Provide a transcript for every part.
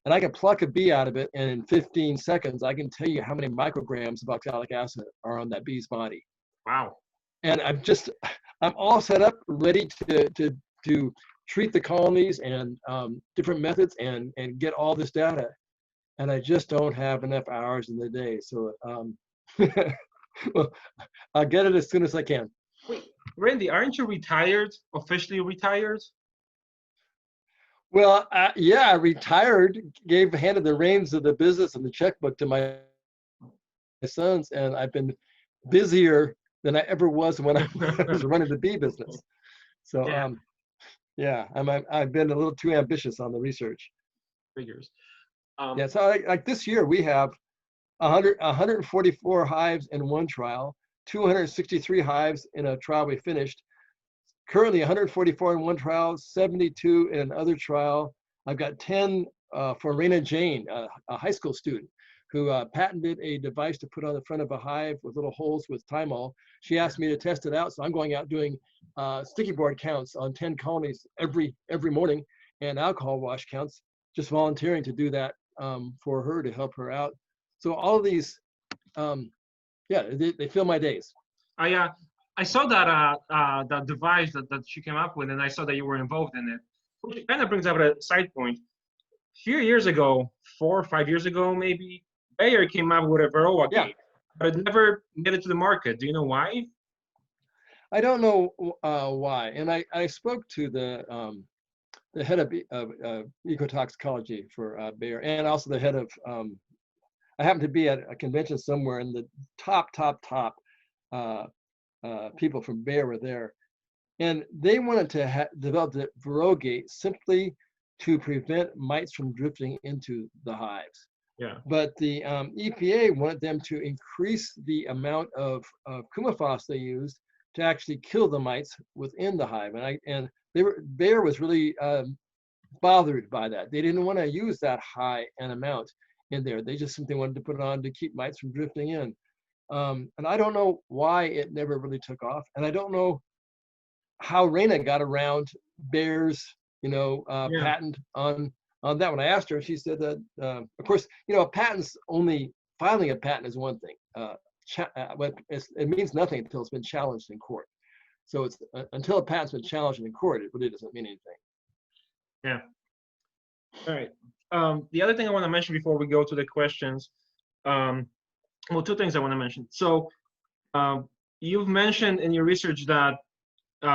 and I can pluck a bee out of it, and in 15 seconds, I can tell you how many micrograms of oxalic acid are on that bee's body. Wow. And I'm all set up, ready to treat the colonies and different methods and get all this data. And I just don't have enough hours in the day. So well, I'll get it as soon as I can. Wait, Randy, aren't you retired, officially retired? Well, yeah, I retired, handed the reins of the business and the checkbook to my sons, and I've been busier than I ever was when I was running the bee business. So, Yeah. Yeah, I've been a little too ambitious on the research. Figures. Yeah, so like this year we have 144 hives in one trial, 263 hives in a trial we finished. Currently 144 in one trial, 72 in another trial. I've got 10 for Raina Jane, a high school student who patented a device to put on the front of a hive with little holes with Thymol. She asked me to test it out, so I'm going out doing sticky board counts on 10 colonies every morning, and alcohol wash counts, just volunteering to do that for her, to help her out. So all of these, yeah, they fill my days. I saw that device that she came up with, and I saw that you were involved in it, which kind of brings up a side point. A few years ago, 4 or 5 years ago, maybe, Bayer came up with a Varroa gate, but it never made it to the market. Do you know why? I don't know why. And I spoke to the head of ecotoxicology for Bayer, and also the head of, I happened to be at a convention somewhere, and the top people from Bayer were there. And they wanted to develop the Varroa gate simply to prevent mites from drifting into the hives. Yeah. But the EPA wanted them to increase the amount of Coumaphos they used to actually kill the mites within the hive. And Bayer was really bothered by that. They didn't want to use that high an amount in there. They just simply wanted to put it on to keep mites from drifting in. And I don't know why it never really took off. And I don't know how Raina got around Bayer's, patent on that one. I asked her, she said that, of course, patents, only filing a patent is one thing. It means nothing until it's been challenged in court. So it's until a patent's been challenged in court, it really doesn't mean anything. Yeah. All right. The other thing I want to mention before we go to the questions, well, two things I want to mention. So you've mentioned in your research that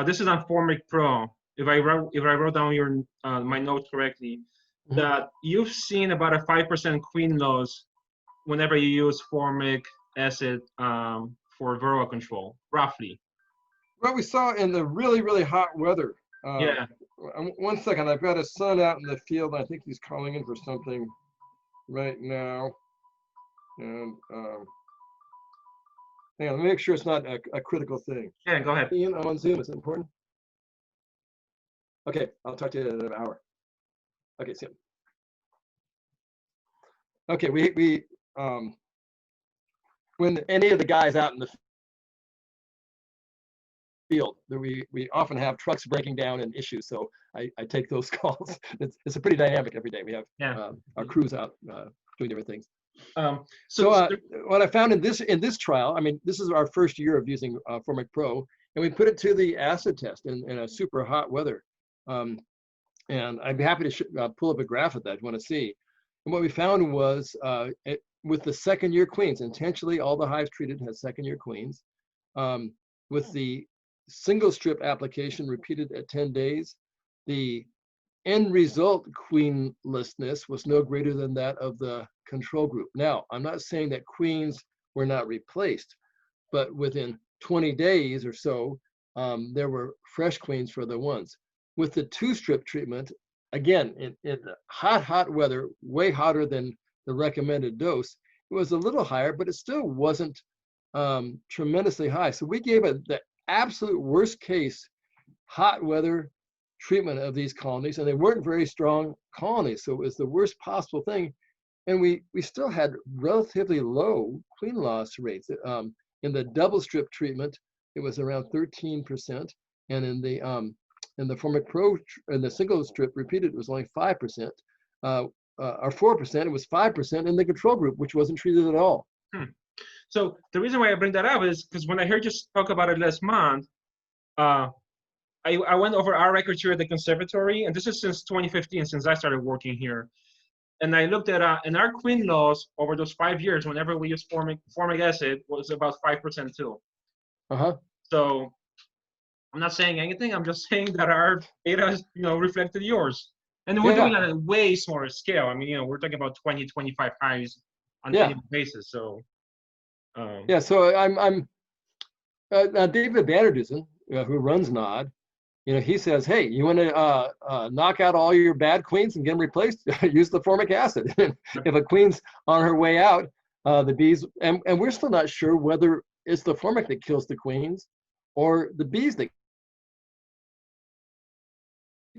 this is on Formic Pro. If I wrote down your my notes correctly, that you've seen about a 5% queen loss whenever you use formic acid for Varroa control, roughly. Well, we saw in the really, really hot weather. Yeah. 1 second, I've got a son out in the field. I think he's calling in for something right now. And hang on, let me make sure it's not a critical thing. Yeah, go ahead. Ian, I'm on Zoom. Is it important? Okay, I'll talk to you in an hour. Okay, see you. Okay, we when any of the guys out in the field, we often have trucks breaking down and issues, so I take those calls. It's a pretty dynamic every day. We have our crews out doing different things. So what I found in this trial, I mean, this is our first year of using Formic Pro, and we put it to the acid test in a super hot weather. And I'd be happy to pull up a graph of that if you want to see. And what we found was with the second-year queens, intentionally all the hives treated had second-year queens. With the single strip application repeated at 10 days, the end result queenlessness was no greater than that of the control group. Now, I'm not saying that queens were not replaced, but within 20 days or so, there were fresh queens for the ones. With the two-strip treatment, again, in hot weather, way hotter than the recommended dose, it was a little higher, but it still wasn't tremendously high. So we gave it the absolute worst case hot weather treatment of these colonies, and they weren't very strong colonies, so it was the worst possible thing. And we still had relatively low queen loss rates. In the double strip treatment, it was around 13%, and in the Formic Pro, in the single strip repeated, it was only 5%. or 4%. It was 5% in the control group, which wasn't treated at all. So the reason why I bring that up is because when I heard you talk about it last month, I went over our records here at the conservatory, and this is since 2015, since I started working here. And I looked at in our queen loss over those 5 years, whenever we used formic acid, was about 5% too. So I'm not saying anything. I'm just saying that our data is, reflected yours. And we're doing it on a way smaller scale. I mean, we're talking about 20, 25 hives on an annual basis. So so I'm David Vanderdusen, who runs NOD. He says, hey, you want to knock out all your bad queens and get them replaced? Use the formic acid. If a queen's on her way out, the bees, and we're still not sure whether it's the formic that kills the queens or the bees that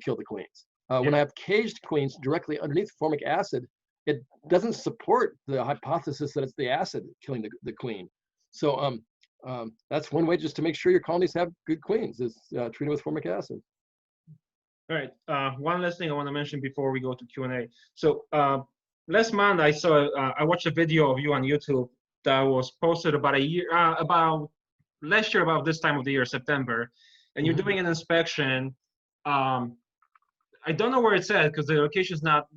kill the queens. When I have caged queens directly underneath formic acid, it doesn't support the hypothesis that it's the acid killing the queen. So that's one way just to make sure your colonies have good queens is treat them with formic acid. All right. One last thing I want to mention before we go to Q&A. So last month I watched a video of you on YouTube that was posted about last year about this time of the year, September, and you're doing an inspection. I don't know where it's at because the location is not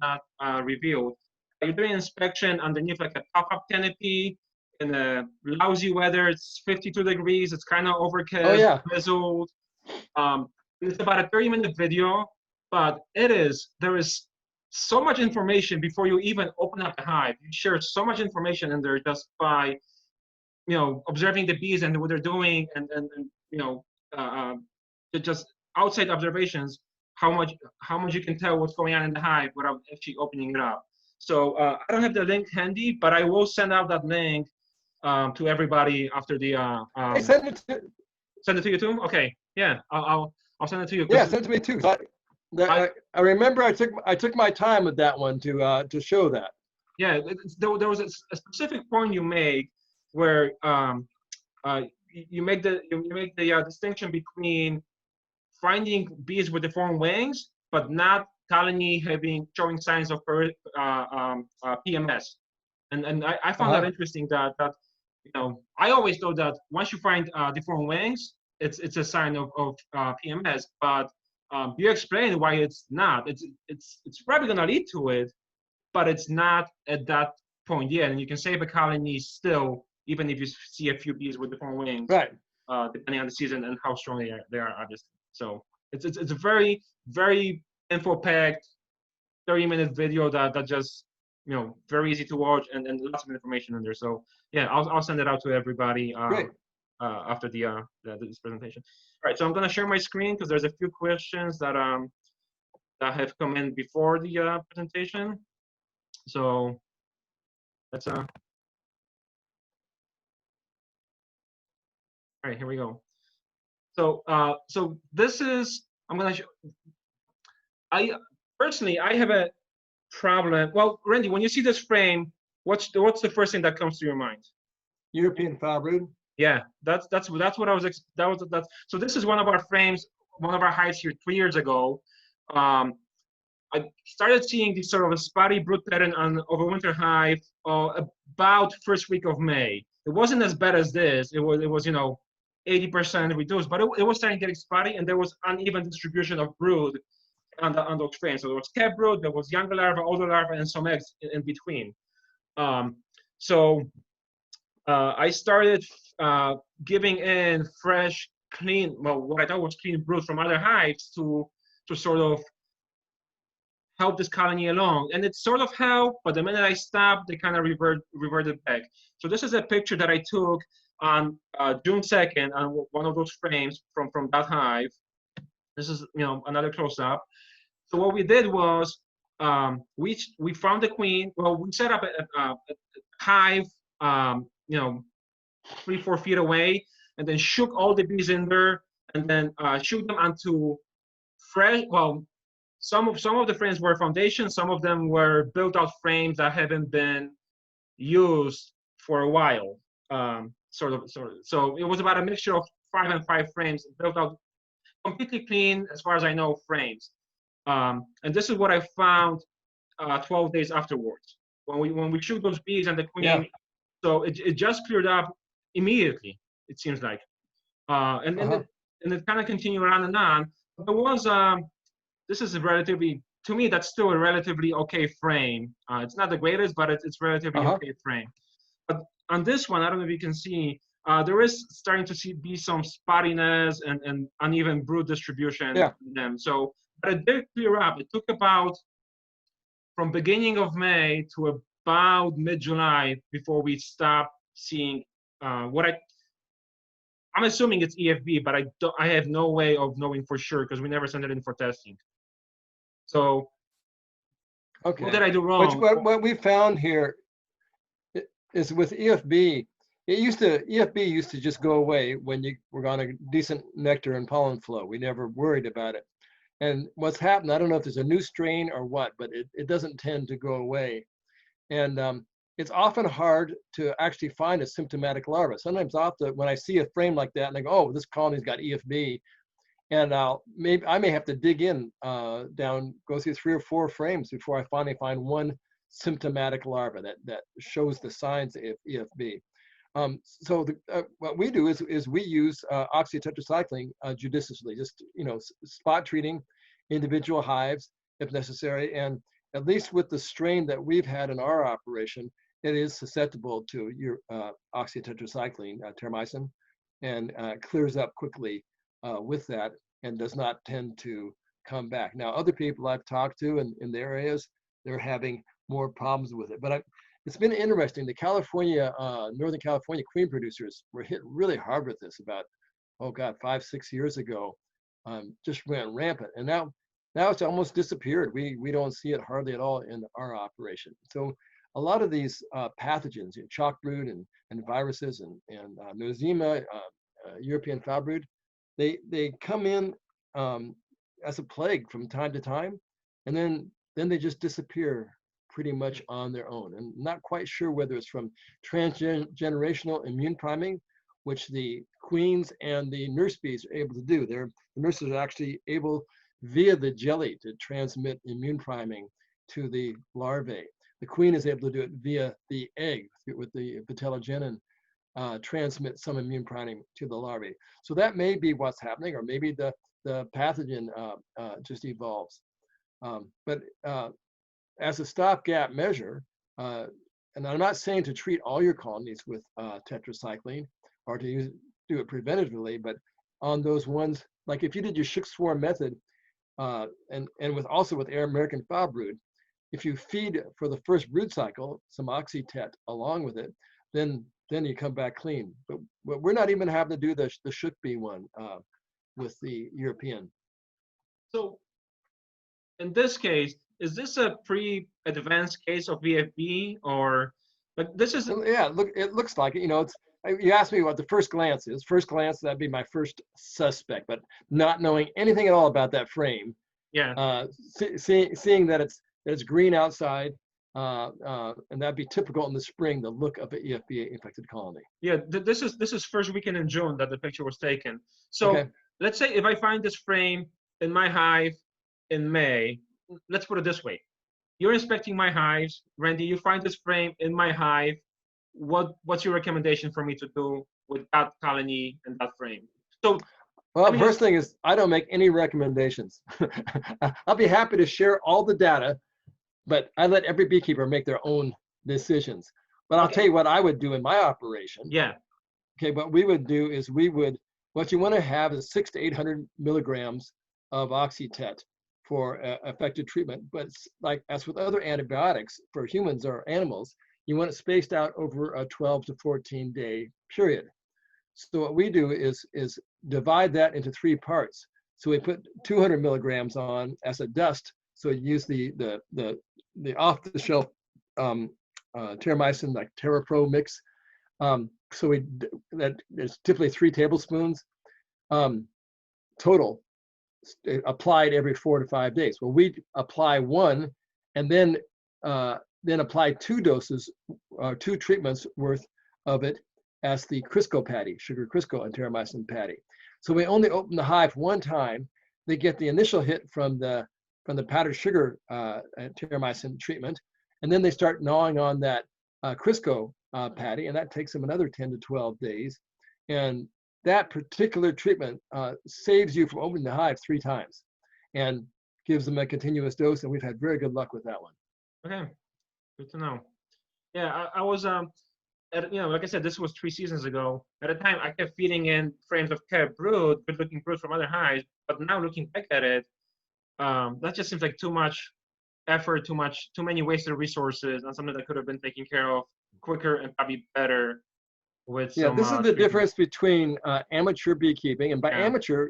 revealed. You're doing an inspection underneath like a pop-up canopy in a lousy weather. It's 52 degrees. It's kind of overcast, drizzled. It's about a 30-minute video, but there is so much information before you even open up the hive. You share so much information in there just by, observing the bees and what they're doing, and just outside observations. How much you can tell what's going on in the hive without actually opening it up. So I don't have the link handy, but I will send out that link to everybody after the. Hey, send it to you too. Okay, yeah, I'll send it to you. Yeah, send it to me too. I remember I took my time with that one to show that. Yeah, there was a specific point you made where you make the distinction between finding bees with deformed wings, but not colony showing signs of PMS, and I found that interesting. That I always thought that once you find deformed wings, it's a sign of PMS, but you explain why it's not. It's probably gonna lead to it, but it's not at that point yet, and you can save a colony still, even if you see a few bees with deformed wings, right? Depending on the season and how strong they are, obviously. So it's a very, very info-packed 30-minute video that just very easy to watch and lots of information in there. So yeah, I'll send it out to everybody after this presentation. All right, so I'm gonna share my screen because there's a few questions that have come in before the presentation. So let's all right, here we go. So this is, I'm gonna show, I have a problem. Well, Randy, when you see this frame, what's the first thing that comes to your mind? European foul brood. Yeah, that's what I was. So this is one of our frames, one of our hives here 3 years ago. I started seeing this sort of a spotty brood pattern on overwinter hive about first week of May. It wasn't as bad as this. It was 80% reduced, but it was starting getting spotty, and there was uneven distribution of brood on those frames. So there was cap brood, there was younger larvae, older larvae, and some eggs in between. So I started giving in fresh, clean, what I thought was clean brood from other hives to sort of help this colony along. And it sort of helped, but the minute I stopped, they kind of reverted back. So this is a picture that I took on June 2nd on one of those frames from that hive. This is another close-up. So what we did was we found the queen. Well, we set up a hive 3-4 feet away, and then shook all the bees in there, and then shook them onto fresh. Well, some of the frames were foundations. Some of them were built-out frames that haven't been used for a while. Sort of. So it was about a mixture of 5 and 5 frames built out, completely clean as far as I know frames. And this is what I found 12 days afterwards when we shoot those bees and the queen. Yeah. So it just cleared up immediately, it seems like, and it kind of continued on and on. But there was this is a relatively, to me, that's still a relatively okay frame. It's not the greatest, but it's relatively okay frame. But on this one, I don't know if you can see, there is starting to be some spottiness and uneven brood distribution in them. So, but it did clear up. It took about from beginning of May to about mid-July before we stopped seeing what I'm assuming it's EFB, but I have no way of knowing for sure because we never sent it in for testing. So, what did I do wrong? What we found here is with EFB, EFB used to just go away when you were on a decent nectar and pollen flow. We never worried about it. And what's happened, I don't know if there's a new strain or what, but it doesn't tend to go away. And it's often hard to actually find a symptomatic larva. Sometimes when I see a frame like that and I go, oh, this colony's got EFB, and I may have to dig in down, go through 3 or 4 frames before I finally find one symptomatic larva that shows the signs of EFB. So what we do is we use oxytetracycline judiciously, just spot treating individual hives if necessary, and at least with the strain that we've had in our operation, it is susceptible to your oxytetracycline, terramycin, and clears up quickly with that and does not tend to come back. Now, other people I've talked to in their areas, they're having more problems with it. But it's been interesting. The California, Northern California queen producers were hit really hard with this about, 5-6 years ago, just ran rampant. And now it's almost disappeared. We don't see it hardly at all in our operation. So a lot of these pathogens, chalk brood and viruses and Nosema, European foul brood, they come in as a plague from time to time, and then they just disappear pretty much on their own. And not quite sure whether it's from transgenerational immune priming, which the queens and the nurse bees are able to do. The nurses are actually able, via the jelly, to transmit immune priming to the larvae. The queen is able to do it via the egg with the vitellogenin, transmit some immune priming to the larvae. So that may be what's happening, or maybe the pathogen just evolves. But as a stopgap measure, and I'm not saying to treat all your colonies with tetracycline or to do it preventatively, but on those ones, like if you did your Shook swarm method, and also with American foul brood, if you feed for the first brood cycle some Oxytet along with it, then you come back clean. But we're not even having to do the Shook bee one with the European. So in this case, is this a pre-advanced case of VFB, or but this is? Yeah, it looks like it. It's, you asked me what the first glance is. First glance, that'd be my first suspect, but not knowing anything at all about that frame. Yeah. Seeing that it's green outside, and that'd be typical in the spring, the look of an EFB infected colony. Yeah, this is first weekend in June that the picture was taken. So let's say if I find this frame in my hive in May, let's put it this way. You're inspecting my hives, Randy, you find this frame in my hive. What's your recommendation for me to do with that colony and that frame? So, well, first thing is I don't make any recommendations. I'll be happy to share all the data, but I let every beekeeper make their own decisions. But I'll tell you what I would do in my operation. Yeah. Okay, what we would do is what you want to have is 600 to 800 milligrams of Oxytet for effective treatment. But like as with other antibiotics for humans or animals, you want it spaced out over a 12 to 14 day period. So what we do is divide that into 3 parts. So we put 200 milligrams on as a dust. So you use the off-the-shelf terramycin, like TerraPro mix. So that is typically 3 tablespoons total, applied every 4 to 5 days. Well, we apply 1 and then apply 2 doses, 2 treatments worth of it as the Crisco patty, sugar Crisco and terramycin patty. So we only open the hive 1 time. They get the initial hit from the the powdered sugar terramycin treatment, and then they start gnawing on that Crisco patty, and that takes them another 10 to 12 days. And that particular treatment saves you from opening the hive 3 times and gives them a continuous dose, and we've had very good luck with that one. Okay, good to know. Yeah, I was, like I said, this was 3 seasons ago. At the time, I kept feeding in frames of kept brood, good-looking brood from other hives, but now looking back at it, that just seems like too much effort, too many wasted resources, and something that could have been taken care of quicker and probably better with some, this is the difference between amateur beekeeping, and by amateur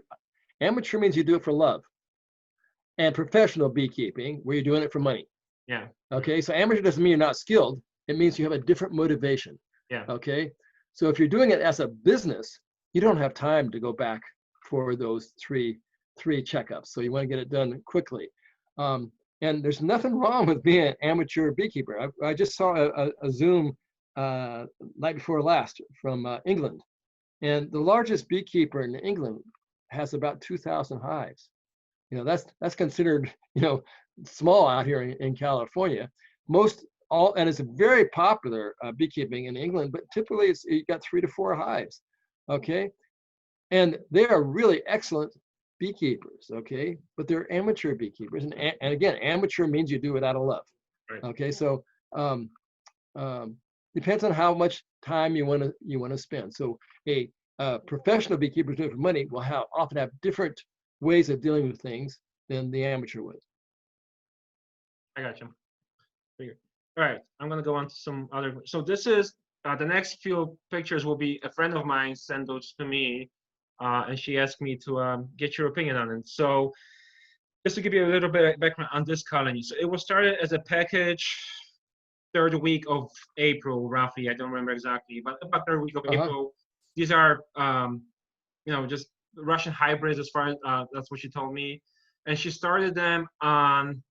means you do it for love, and professional beekeeping, where you're doing it for money. Yeah. Okay, so amateur doesn't mean you're not skilled. It means you have a different motivation. Yeah. Okay, so if you're doing it as a business, you don't have time to go back for those three checkups. So you want to get it done quickly. And there's nothing wrong with being an amateur beekeeper. I just saw a Zoom night before last from England, and the largest beekeeper in England has about 2,000 hives. That's considered small out here in California. And it's very popular beekeeping in England, but typically you got 3 to 4 hives. Okay, and they are really excellent beekeepers. Okay, but they're amateur beekeepers, and again, amateur means you do it out of love. Right. Okay, so depends on how much time you want to spend. So a professional beekeeper doing it for money will often have different ways of dealing with things than the amateur would. I got you. All right, I'm gonna go on to some other. So this is the next few pictures will be a friend of mine sent those to me, and she asked me to get your opinion on it. So just to give you a little bit of background on this colony. So it was started as a package 3rd week of April, roughly. I don't remember exactly, but about 3rd week of April. These are, just Russian hybrids as far as that's what she told me. And she started them and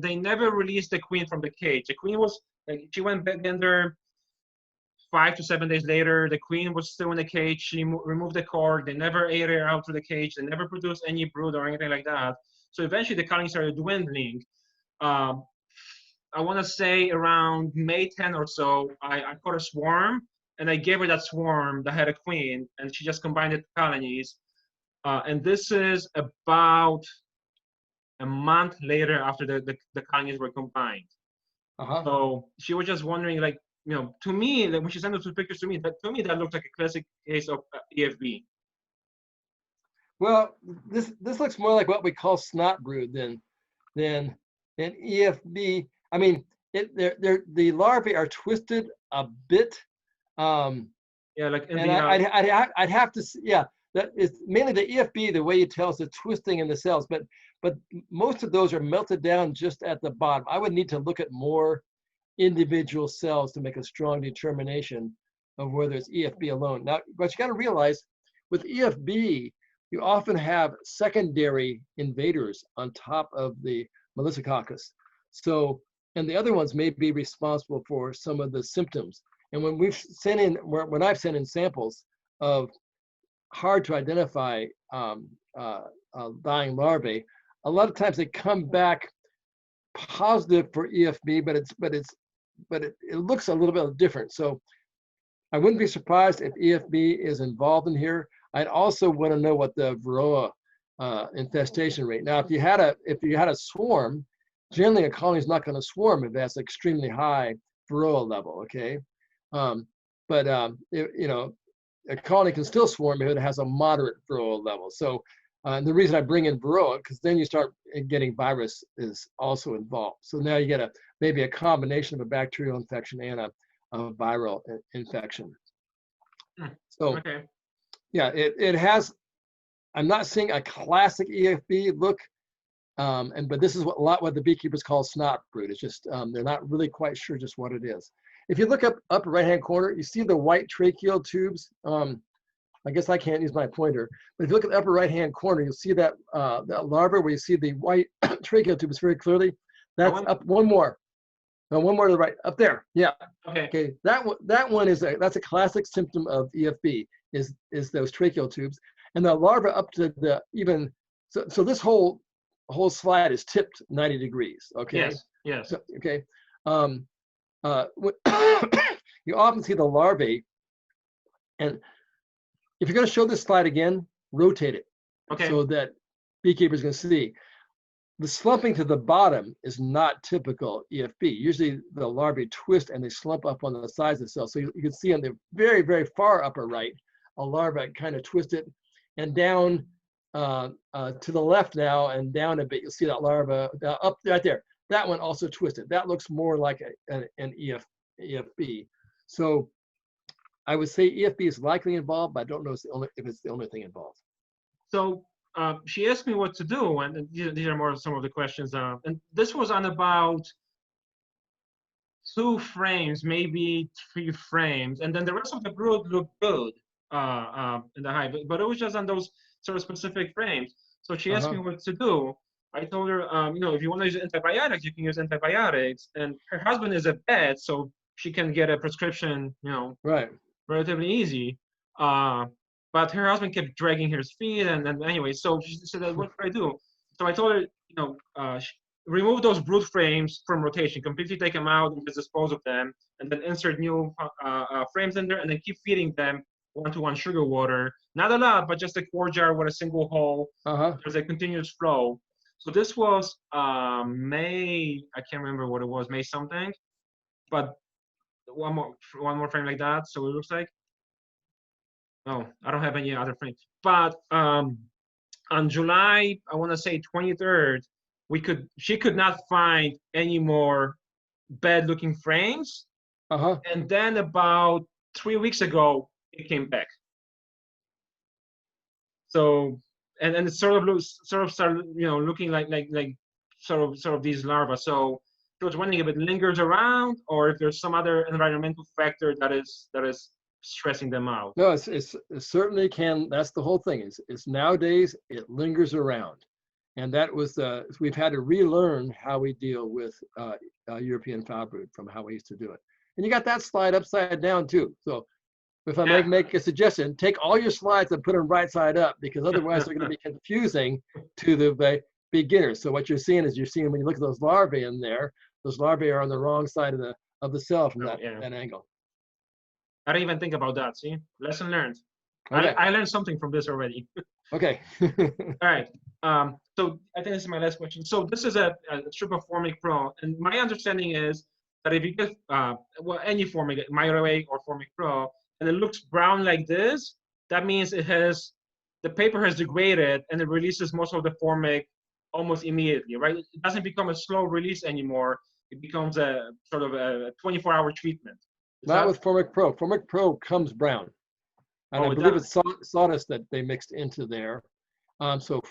they never released the queen from the cage. The queen was, she went back in there 5 to 7 days later. The queen was still in the cage. She removed the cork. They never ate her out through the cage. They never produced any brood or anything like that. So eventually the colony started dwindling. I want to say around May 10 or so, I caught a swarm, and I gave her that swarm that had a queen, and she just combined it to colonies. And this is about a month later after the colonies were combined. So she was just wondering, to me, when she sent those 2 pictures to me, that looked like a classic case of EFB. Well, this looks more like what we call snot brood than EFB. I mean, the larvae are twisted a bit. I'd have to, that is mainly the EFB. The way you tell is the twisting in the cells, but most of those are melted down just at the bottom. I would need to look at more individual cells to make a strong determination of whether it's EFB alone. Now, but you got to realize with EFB, you often have secondary invaders on top of the Melissococcus. So, and the other ones may be responsible for some of the symptoms. And when I've sent in samples of hard to identify dying larvae, a lot of times they come back positive for EFB, but it looks a little bit different. So I wouldn't be surprised if EFB is involved in here. I'd also want to know what the Varroa infestation rate. Now, if you had a swarm, generally a colony is not going to swarm if that's extremely high Varroa level. Okay, a colony can still swarm if it has a moderate Varroa level. So the reason I bring in Varroa, because then you start getting virus is also involved. So now you get maybe a combination of a bacterial infection and a viral infection. So okay. Yeah, it has. I'm not seeing a classic EFB look, but this is what the beekeepers call snot brood. It's just they're not really quite sure just what it is. If you look up upper right-hand corner, you see the white tracheal tubes. I guess I can't use my pointer, but if you look at the upper right-hand corner, you'll see that that larva where you see the white tracheal tubes very clearly. That's up one more. No, one more to the right, up there. Yeah. Okay. That one is that's a classic symptom of EFB is those tracheal tubes, and the larva up to the even. So this whole whole slide is tipped 90 degrees. Okay. Yes. Yes. So, okay. You often see the larvae, and if you're going to show this slide again, rotate it, okay, so that beekeepers can see. The slumping to the bottom is not typical EFB. Usually the larvae twist and they slump up on the sides of the cell. So you can see on the very, very far upper right, a larva kind of twisted, and down to the left now and down a bit, you'll see that larva up right there. That one also twisted. That looks more like an EFB. So I would say EFB is likely involved, but I don't know if it's the only thing involved. So she asked me what to do, and these are more some of the questions. And this was on about 2 frames, maybe 3 frames, and then the rest of the brood looked good in the hive, but it was just on those sort of specific frames. So she asked me what to do. I told her, if you want to use antibiotics, you can use antibiotics. And her husband is a vet, so she can get a prescription, right, relatively easy. But her husband kept dragging her feet, and anyway, so she said, "What should I do?" So I told her, remove those brood frames from rotation, completely take them out and just dispose of them, and then insert new frames in there, and then keep feeding them 1-to-1 sugar water. Not a lot, but just a quart jar with a single hole. There's a continuous flow. So this was May, I can't remember what it was, May something, but one more frame like that. So it looks like. Oh, I don't have any other frame. But on July, I want to say 23rd, she could not find any more bad-looking frames. And then about 3 weeks ago, it came back. So and it sort of started looking like sort of these larvae. So I was wondering if it lingers around or if there's some other environmental factor that is stressing them out. No, it certainly can. That's the whole thing. Is nowadays it lingers around, and that was we've had to relearn how we deal with European foul brood from how we used to do it. And you got that slide upside down too. So if I make a suggestion, take all your slides and put them right side up, because otherwise they're going to be confusing to the beginners. So what you're seeing is when you look at those larvae in there, those larvae are on the wrong side of the cell from that angle. I didn't even think about that. See, lesson learned. Okay. I learned something from this already. Okay. All right. So I think this is my last question. So this is a strip of Formic Pro, and my understanding is that if you get any Formic, Mitoaway or Formic Pro, and it looks brown like this, that means the paper has degraded and it releases most of the Formic almost immediately, right? It doesn't become a slow release anymore. It becomes a sort of a 24-hour treatment. Not with Formic Pro. Formic Pro comes brown. And I believe it's sawdust that they mixed into there. So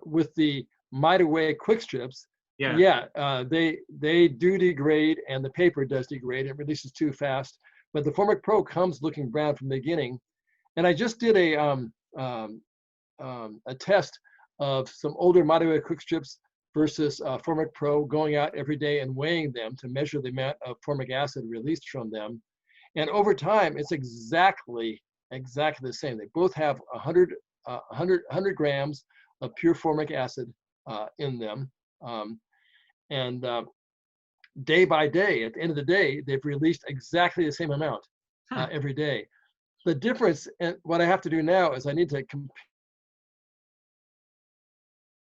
with the Mitoaway quick strips, they do degrade, and the paper does degrade. It releases too fast. But the Formic Pro comes looking brown from the beginning. And I just did a test of some older Mitoaway quick strips versus Formic Pro, going out every day and weighing them to measure the amount of formic acid released from them. And over time, it's exactly the same. They both have 100 grams of pure formic acid in them. Day by day, at the end of the day, they've released exactly the same amount every day. The difference, and what I have to do now is I need to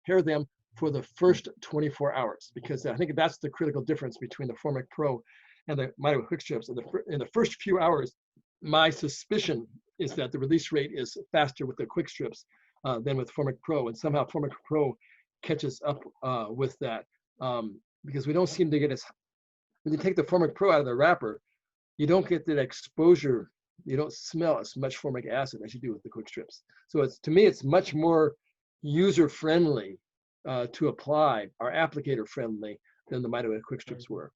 compare them for the first 24 hours, because I think that's the critical difference between the Formic Pro and the Mitoaway quick strips. In the first few hours, my suspicion is that the release rate is faster with the quick strips than with Formic Pro, and somehow Formic Pro catches up with that, because we don't seem to get when you take the Formic Pro out of the wrapper, you don't get that exposure. You don't smell as much formic acid as you do with the quick strips. So to me, it's much more user-friendly to apply, or applicator-friendly, than the Mitoaway quick strips were.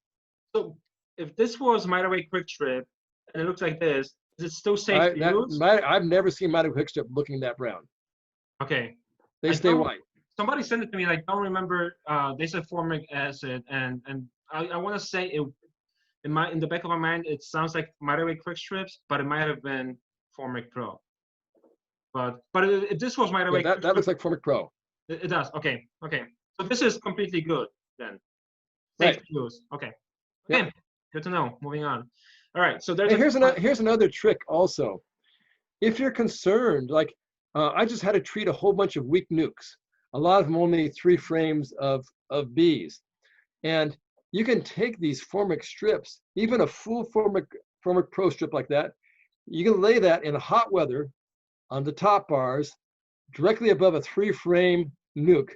So if this was Mitoaway quick strip and it looks like this, is it still safe to use? I've never seen Mitoaway quick strip looking that brown. Okay. They stay white. Somebody sent it to me, and I don't remember. They said formic acid, and I want to say it. In the back of my mind, it sounds like Mitoaway quick strips, but it might have been Formic Pro. But if this was Mitoaway, that looks like Formic Pro. It does. Okay. So this is completely good then. Right. Safe to use. Okay. Okay. Yep. Good to know. Moving on. All right. So here's another trick also. If you're concerned, like I just had to treat a whole bunch of weak nukes. A lot of them only 3 frames of bees. And you can take these Formic strips, even a full Formic Pro strip like that, you can lay that in hot weather on the top bars, directly above a 3-frame nuke,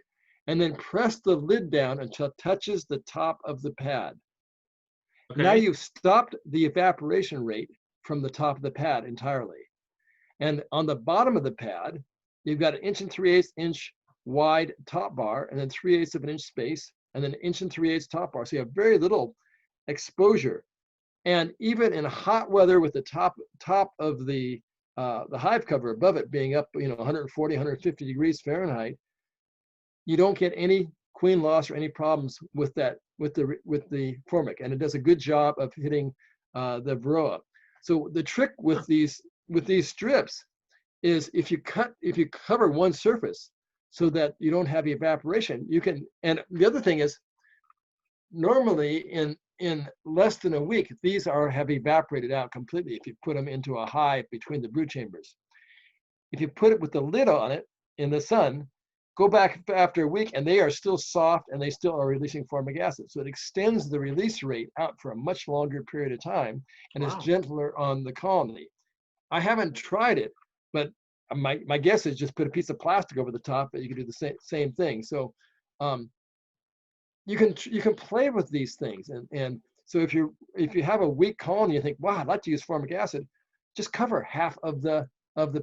and then press the lid down until it touches the top of the pad. Okay. Now you've stopped the evaporation rate from the top of the pad entirely. And on the bottom of the pad, you've got an 1 3/8 inch wide top bar, and then 3/8 of an inch space, and then 1 3/8 top bar. So you have very little exposure. And even in hot weather with the top of the hive cover above it being up, 140, 150 degrees Fahrenheit, you don't get any queen loss or any problems with that, with the Formic, and it does a good job of hitting the Varroa. So the trick with these strips is if you cover one surface so that you don't have evaporation, you can. And the other thing is, normally in less than a week, these have evaporated out completely if you put them into a hive between the brood chambers. If you put it with the lid on it in the sun, go back after a week and they are still soft and they still are releasing formic acid. So it extends the release rate out for a much longer period of time and is gentler on the colony. I haven't tried it, but my guess is just put a piece of plastic over the top and you can do the same thing. So you can play with these things, and so if you have a weak colony, you think, wow, I'd like to use formic acid, just cover half of the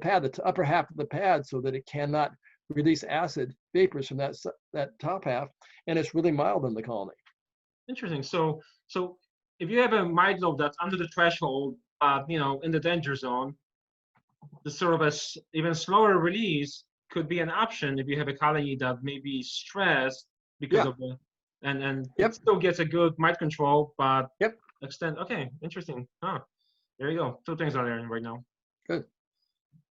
pad, the upper half of the pad, so that it cannot release acid vapors from that top half, and it's really mild in the colony. Interesting. So if you have a mite load that's under the threshold, in the danger zone, the sort of a even slower release could be an option if you have a colony that may be stressed because of the and it still gets a good mite control, but extend. Okay, interesting. There you go. 2 things are there right now. Good.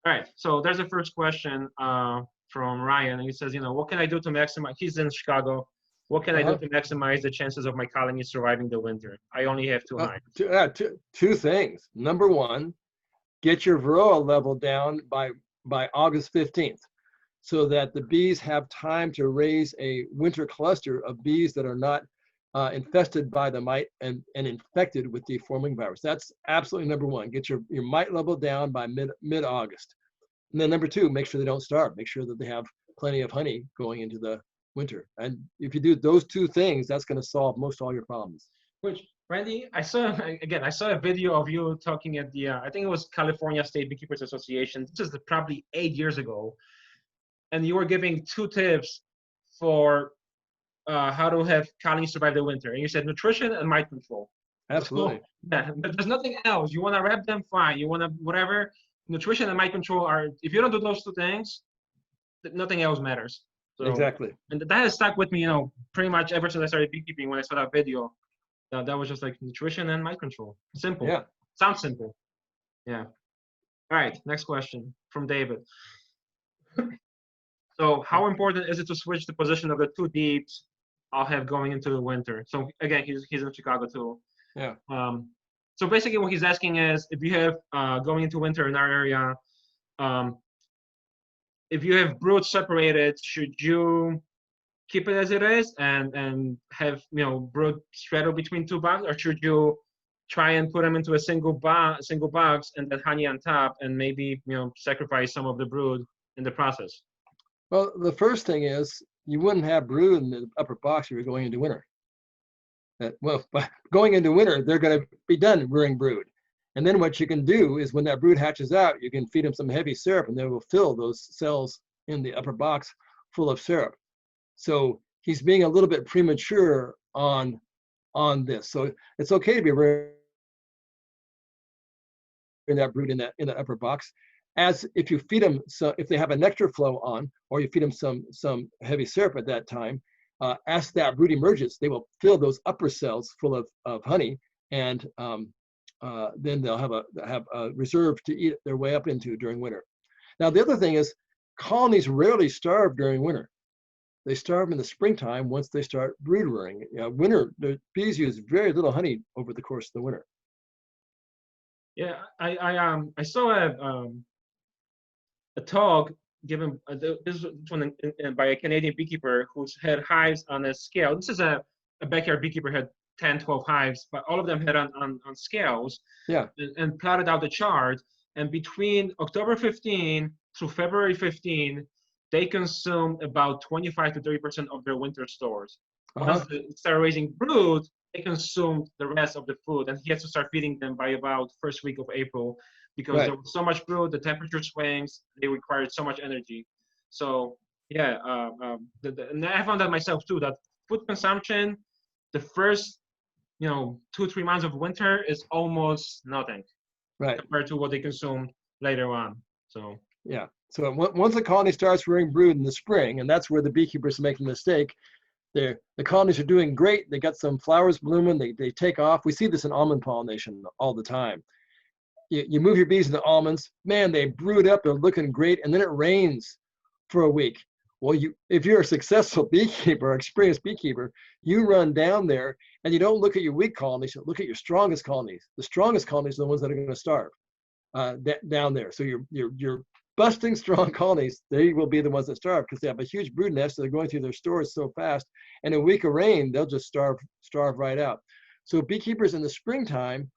All right. So there's a first question from Ryan, and he says, what can I do to maximize? He's in Chicago. What can I do to maximize the chances of my colony surviving the winter? I only have 2 hives. 2 things. Number 1, get your Varroa level down by August 15th. So that the bees have time to raise a winter cluster of bees that are not infested by the mite and infected with the forming virus. That's absolutely number 1. Get your mite level down by mid-August. And then number 2, make sure they don't starve. Make sure that they have plenty of honey going into the winter. And if you do those 2 things, that's going to solve most all your problems. Which, Randy, I saw a video of you talking at the, I think it was California State Beekeepers Association. This is probably 8 years ago. And you were giving 2 tips for how to have colonies survive the winter. And you said nutrition and mite control. Absolutely. So, but there's nothing else. You want to wrap them, fine. You want to whatever. Nutrition and mite control are, if you don't do those 2 things, nothing else matters. So, exactly. And that has stuck with me, pretty much ever since I started beekeeping. When I saw that video, that was just like nutrition and mite control. Simple. Yeah. Sounds simple. Yeah. All right. Next question from David. So how important is it to switch the position of the 2 deeps I'll have going into the winter? So again, he's in Chicago too. Yeah. So basically what he's asking is, if you have going into winter in our area, if you have brood separated, should you keep it as it is and have brood straddle between 2 boxes, or should you try and put them into a single box and then honey on top, and maybe sacrifice some of the brood in the process? Well, the first thing is you wouldn't have brood in the upper box if you're going into winter. Well, going into winter, they're going to be done rearing brood. And then what you can do is when that brood hatches out, you can feed them some heavy syrup and they will fill those cells in the upper box full of syrup. So he's being a little bit premature on this. So it's okay to be rearing that brood in the upper box. As if you feed them, so if they have a nectar flow on, or you feed them some heavy syrup at that time, as that brood emerges, they will fill those upper cells full of honey, and then they'll have a reserve to eat their way up into during winter. Now the other thing is, colonies rarely starve during winter. they starve in the springtime once they start brood rearing. Winter, the bees use very little honey over the course of the winter. Yeah, I saw a talk given this one by a Canadian beekeeper who's had hives on a scale. This is a backyard beekeeper had 10, 12 hives, but all of them had on scales. Yeah. And plotted out the chart. And between October 15 through February 15, they consumed about 25 to 30% of their winter stores. Once they start raising brood, they consumed the rest of the food, and he has to start feeding them by about first week of April because there was so much brood, the temperature swings, they required so much energy. So yeah, and I found that myself too, that food consumption, the first 2-3 months of winter is almost nothing, right, compared to what they consume later on. So yeah, so once the colony starts rearing brood in the spring, and that's where the beekeepers make the mistake. The colonies are doing great. They got some flowers blooming. They take off. We see this in almond pollination all the time. You move your bees into almonds, man, they brood up. They're looking great, and then it rains for a week. Well, if you're a successful beekeeper, experienced beekeeper, you run down there and you don't look at your weak colonies. You look at your strongest colonies. The strongest colonies are the ones that are going to starve down there. So you're busting strong colonies, they will be the ones that starve because they have a huge brood nest. So they're going through their stores so fast, and a week of rain, they'll just starve right out. So beekeepers in the springtime,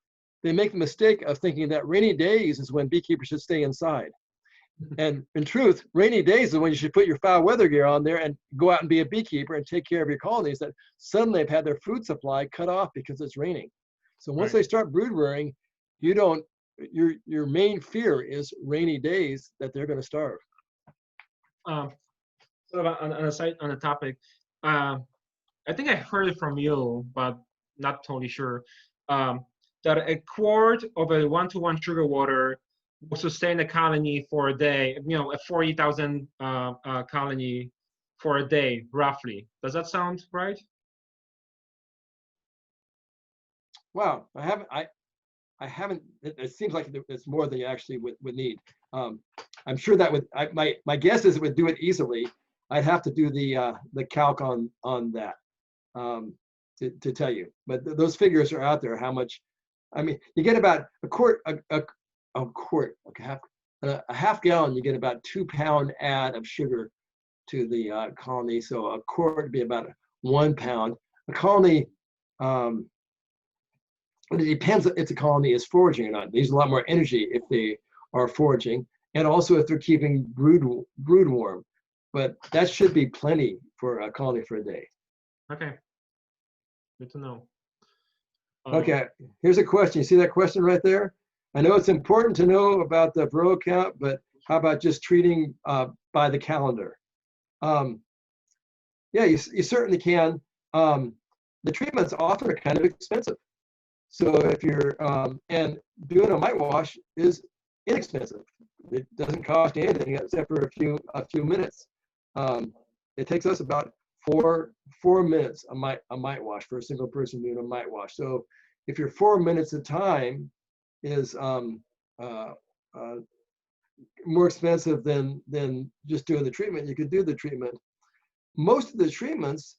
they make the mistake of thinking that rainy days is when beekeepers should stay inside. And in truth, rainy days is when you should put your foul weather gear on there and go out and be a beekeeper and take care of your colonies that suddenly have had their food supply cut off because it's raining. So once they start brood rearing, your main fear is rainy days that they're going to starve. So on the topic, I think I heard it from you, but not totally sure, that a quart of a 1-to-1 sugar water will sustain a colony for a day, a 40,000 colony for a day, roughly. Does that sound right? Wow, I haven't, it seems like it's more than you actually would need. I'm sure that would, my guess is it would do it easily. I'd have to do the calc on that to tell you, but those figures are out there, how much, I mean, you get about a quart, a half gallon, you get about 2 pound add of sugar to the colony. So a quart would be about 1 pound. A colony, it depends if the colony is foraging or not. They use a lot more energy if they are foraging, and also if they're keeping brood warm. But that should be plenty for a colony for a day. Okay, good to know. Okay, here's a question. You see that question right there? I know it's important to know about the varroa count, but how about just treating by the calendar? Yeah, you certainly can. The treatments often are kind of expensive. So if you're, and doing a mite wash is inexpensive. It doesn't cost anything except for a few minutes. It takes us about four minutes a mite wash for a single person doing a mite wash. So if your 4 minutes of time is more expensive than just doing the treatment, you could do the treatment. Most of the treatments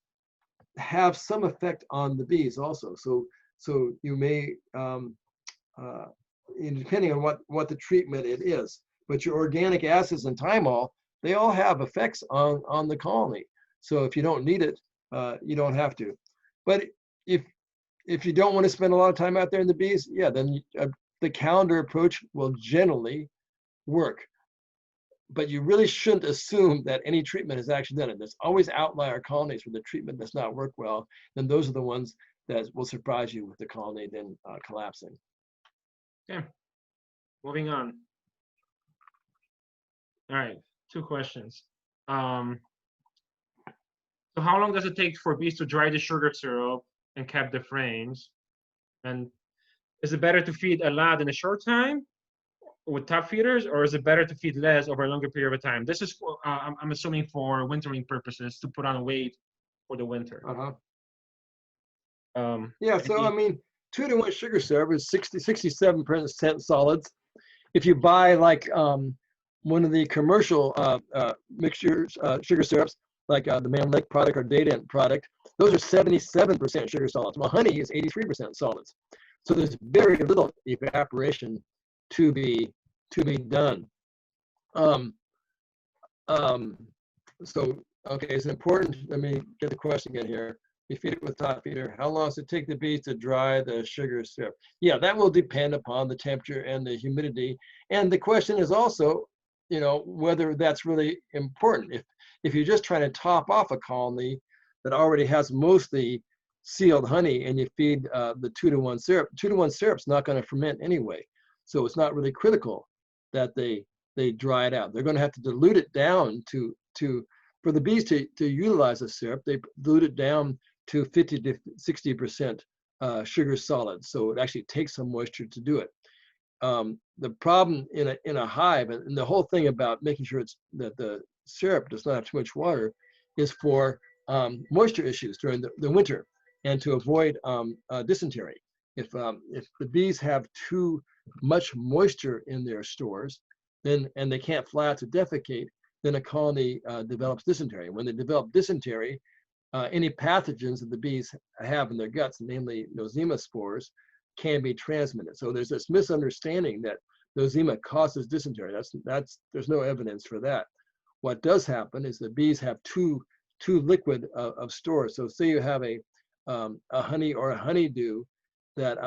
have some effect on the bees also. So you may, depending on what the treatment it is, but your organic acids and thymol, they all have effects on the colony. So if you don't need it, you don't have to. But if you don't want to spend a lot of time out there in the bees, yeah, then the calendar approach will generally work. But you really shouldn't assume that any treatment is actually done. There's always outlier colonies where the treatment does not work well, then those are the ones that will surprise you with the colony then collapsing. Okay, moving on. All right, 2 questions. So how long does it take for bees to dry the sugar syrup and cap the frames? And is it better to feed a lot in a short time with top feeders, or is it better to feed less over a longer period of time? This is for, I'm assuming for wintering purposes, to put on weight for the winter. Yeah, so I mean, 2-to-1 sugar syrup is 67% solids. If you buy like one of the commercial mixtures, sugar syrups, like the Mann Lake product or Dadant product, those are 77% sugar solids. Well, honey is 83% solids. So there's very little evaporation to be done. So, okay, it's important. Let me get the question again here. You feed it with top feeder. How long does it take the bees to dry the sugar syrup? Yeah, that will depend upon the temperature and the humidity. And the question is also, you know, whether that's really important. If you're just trying to top off a colony that already has mostly sealed honey and you feed the 2-to-1 syrup, 2-to-1 syrup's not going to ferment anyway. So it's not really critical that they dry it out. They're going to have to dilute it down to for the bees to utilize the syrup, they dilute it down to 50 to 60% sugar solids. So it actually takes some moisture to do it. The problem in a hive, and the whole thing about making sure that the syrup does not have too much water, is for moisture issues during the winter, and to avoid dysentery. If the bees have too much moisture in their stores, and they can't fly out to defecate, then a colony develops dysentery. When they develop dysentery, any pathogens that the bees have in their guts, namely Nosema spores, can be transmitted. So there's this misunderstanding that Nosema causes dysentery. There's no evidence for that. What does happen is the bees have too liquid of stores. So say you have a honey or a honeydew that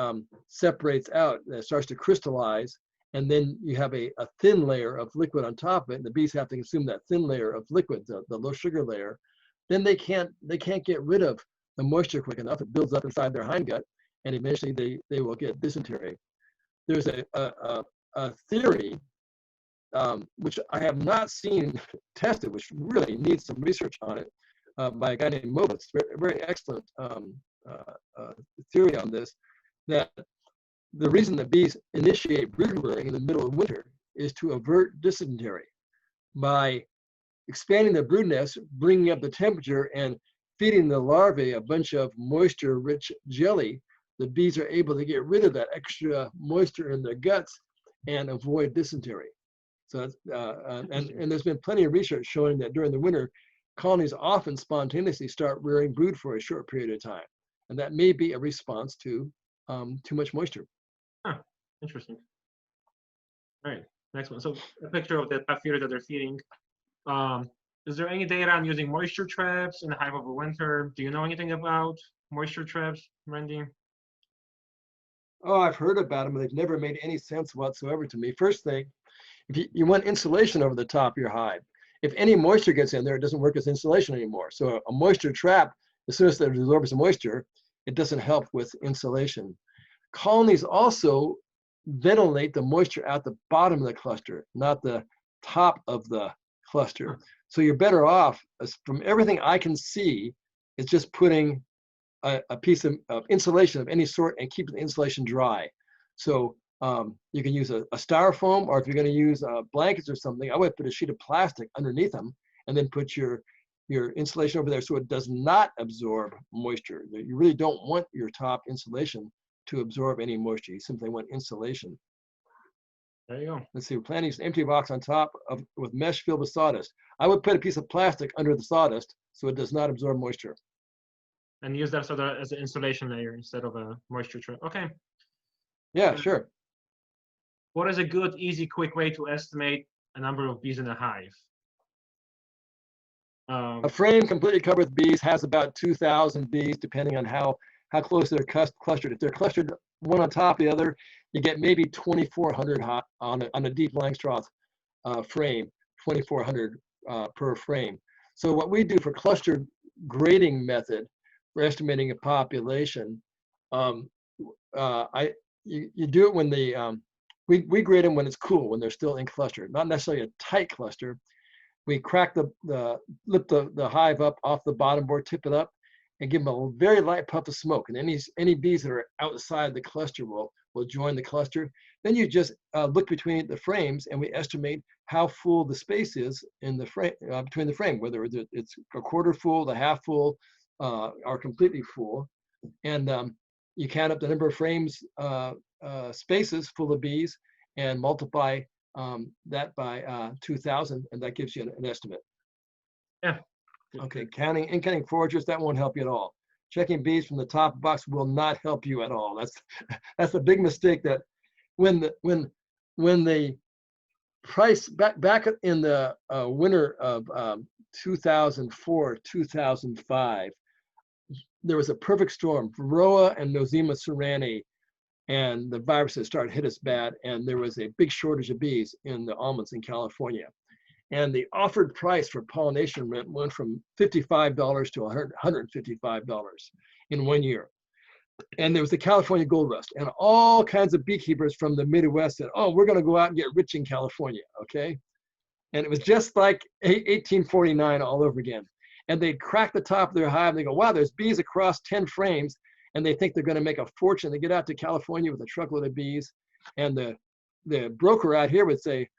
separates out, that starts to crystallize, and then you have a thin layer of liquid on top of it, and the bees have to consume that thin layer of liquid, the low sugar layer. Then they can't get rid of the moisture quick enough. It builds up inside their hindgut, and eventually they will get dysentery. There's a theory which I have not seen tested, which really needs some research on it, by a guy named Mobus. Very excellent theory on this, that the reason the bees initiate brood rearing in the middle of winter is to avert dysentery. By expanding the brood nest, bringing up the temperature, and feeding the larvae a bunch of moisture-rich jelly, the bees are able to get rid of that extra moisture in their guts and avoid dysentery. So, and there's been plenty of research showing that during the winter, colonies often spontaneously start rearing brood for a short period of time, and that may be a response to too much moisture. Huh, interesting. All right, next one. So a picture of the top feeder that they're feeding. Is there any data on using moisture traps in the hive over winter? Do you know anything about moisture traps, Randy? Oh, I've heard about them, but they've never made any sense whatsoever to me. First thing, if you want insulation over the top of your hive, if any moisture gets in there, it doesn't work as insulation anymore. So a moisture trap, as soon as it absorbs the moisture, it doesn't help with insulation. Colonies also ventilate the moisture out the bottom of the cluster, not the top of the cluster. So you're better off, from everything I can see, is just putting a piece of insulation of any sort and keep the insulation dry. So you can use a styrofoam, or if you're going to use blankets or something, I would put a sheet of plastic underneath them and then put your insulation over there so it does not absorb moisture. You really don't want your top insulation to absorb any moisture. You simply want insulation. There you go. Let's see, we're planning an empty box on top with mesh filled with sawdust. I would put a piece of plastic under the sawdust so it does not absorb moisture. And use that sort of as an insulation layer instead of a moisture trap. Okay. Yeah, sure. What is a good, easy, quick way to estimate a number of bees in a hive? A frame completely covered with bees has about 2,000 bees, depending on how close they're clustered. If they're clustered one on top of the other, you get maybe 2,400 on a deep Langstroth frame, 2,400 per frame. So what we do for cluster grading method for estimating a population, you do it when we grade them when it's cool, when they're still in cluster, not necessarily a tight cluster. We crack lift the hive up off the bottom board, tip it up, and give them a very light puff of smoke. And any bees that are outside the cluster will join the cluster. Then you just look between the frames, and we estimate how full the space is in the frame between the frame, whether it's a quarter full, the half full, or completely full. And you count up the number of frames, spaces full of bees, and multiply that by 2,000, and that gives you an estimate. Yeah, Okay, counting and counting foragers, that won't help you at all. Checking bees from the top box will not help you at all. That's a big mistake. That when the price back in the winter of 2004, 2005, there was a perfect storm. Varroa and Nosema ceranae and the viruses started to hit us bad, and there was a big shortage of bees in the almonds in California. And the offered price for pollination went from $55 to $155 in 1 year. And there was the California gold rush, and all kinds of beekeepers from the Midwest said, oh, we're going to go out and get rich in California, okay? And it was just like 1849 all over again. And they'd crack the top of their hive, and they go, wow, there's bees across 10 frames, and they think they're going to make a fortune. They get out to California with a truckload of bees, and the broker out here would say,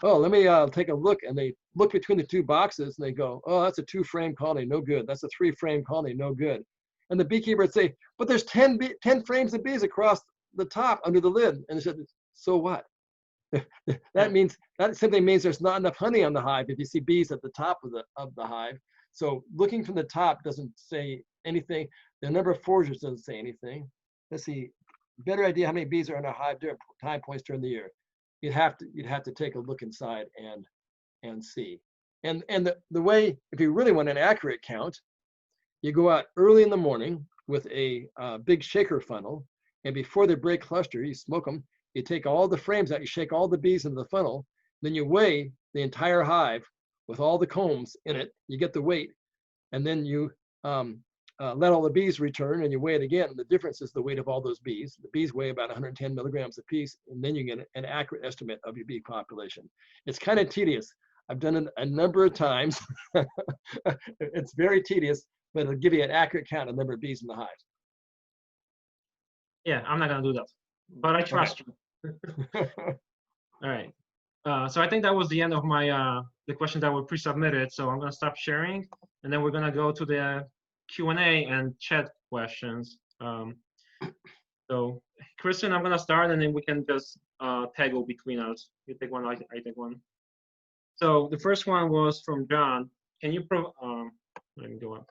oh, let me take a look. And they look between the two boxes and they go, oh, that's a 2-frame colony, no good. That's a 3-frame colony, no good. And the beekeeper would say, but there's 10 frames of bees across the top under the lid. And they said, so what? That simply means there's not enough honey on the hive if you see bees at the top of the hive. So looking from the top doesn't say anything. The number of foragers doesn't say anything. Let's see, better idea how many bees are in a hive during time points during the year. You'd have to take a look inside and see. And the way, if you really want an accurate count, you go out early in the morning with a big shaker funnel, and before they break cluster, you smoke them. You take all the frames out, you shake all the bees into the funnel, then you weigh the entire hive with all the combs in it. You get the weight, and then you let all the bees return, and you weigh it again. The difference is the weight of all those bees. The bees weigh about 110 milligrams a piece, and then you get an accurate estimate of your bee population. It's kind of tedious. I've done it a number of times. It's very tedious, but it'll give you an accurate count of the number of bees in the hive. Yeah, I'm not gonna do that, but I trust you. All right. So I think that was the end of my the questions that were pre-submitted. So I'm gonna stop sharing, and then we're gonna go to the Q&A and chat questions. So Christian, I'm gonna start, and then we can just toggle between us. You take one, I take one. So the first one was from John. Can you let me go up.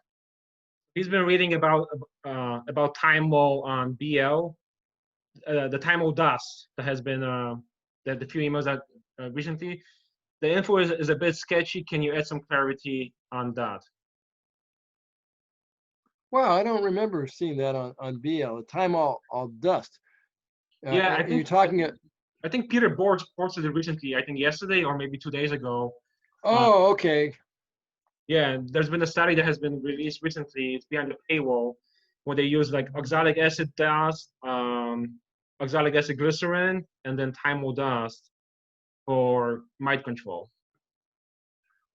He's been reading about Thymol on BL, the Thymol dust that has been the few emails that recently. The info is a bit sketchy. Can you add some clarity on that? Wow, I don't remember seeing that on BL. The Thymol dust. Yeah, I think you're talking. I think Peter Borg posted it recently. I think yesterday or maybe 2 days ago. Oh, okay. Yeah, there's been a study that has been released recently. It's behind the paywall, where they use like oxalic acid dust, oxalic acid glycerin, and then Thymol dust for mite control.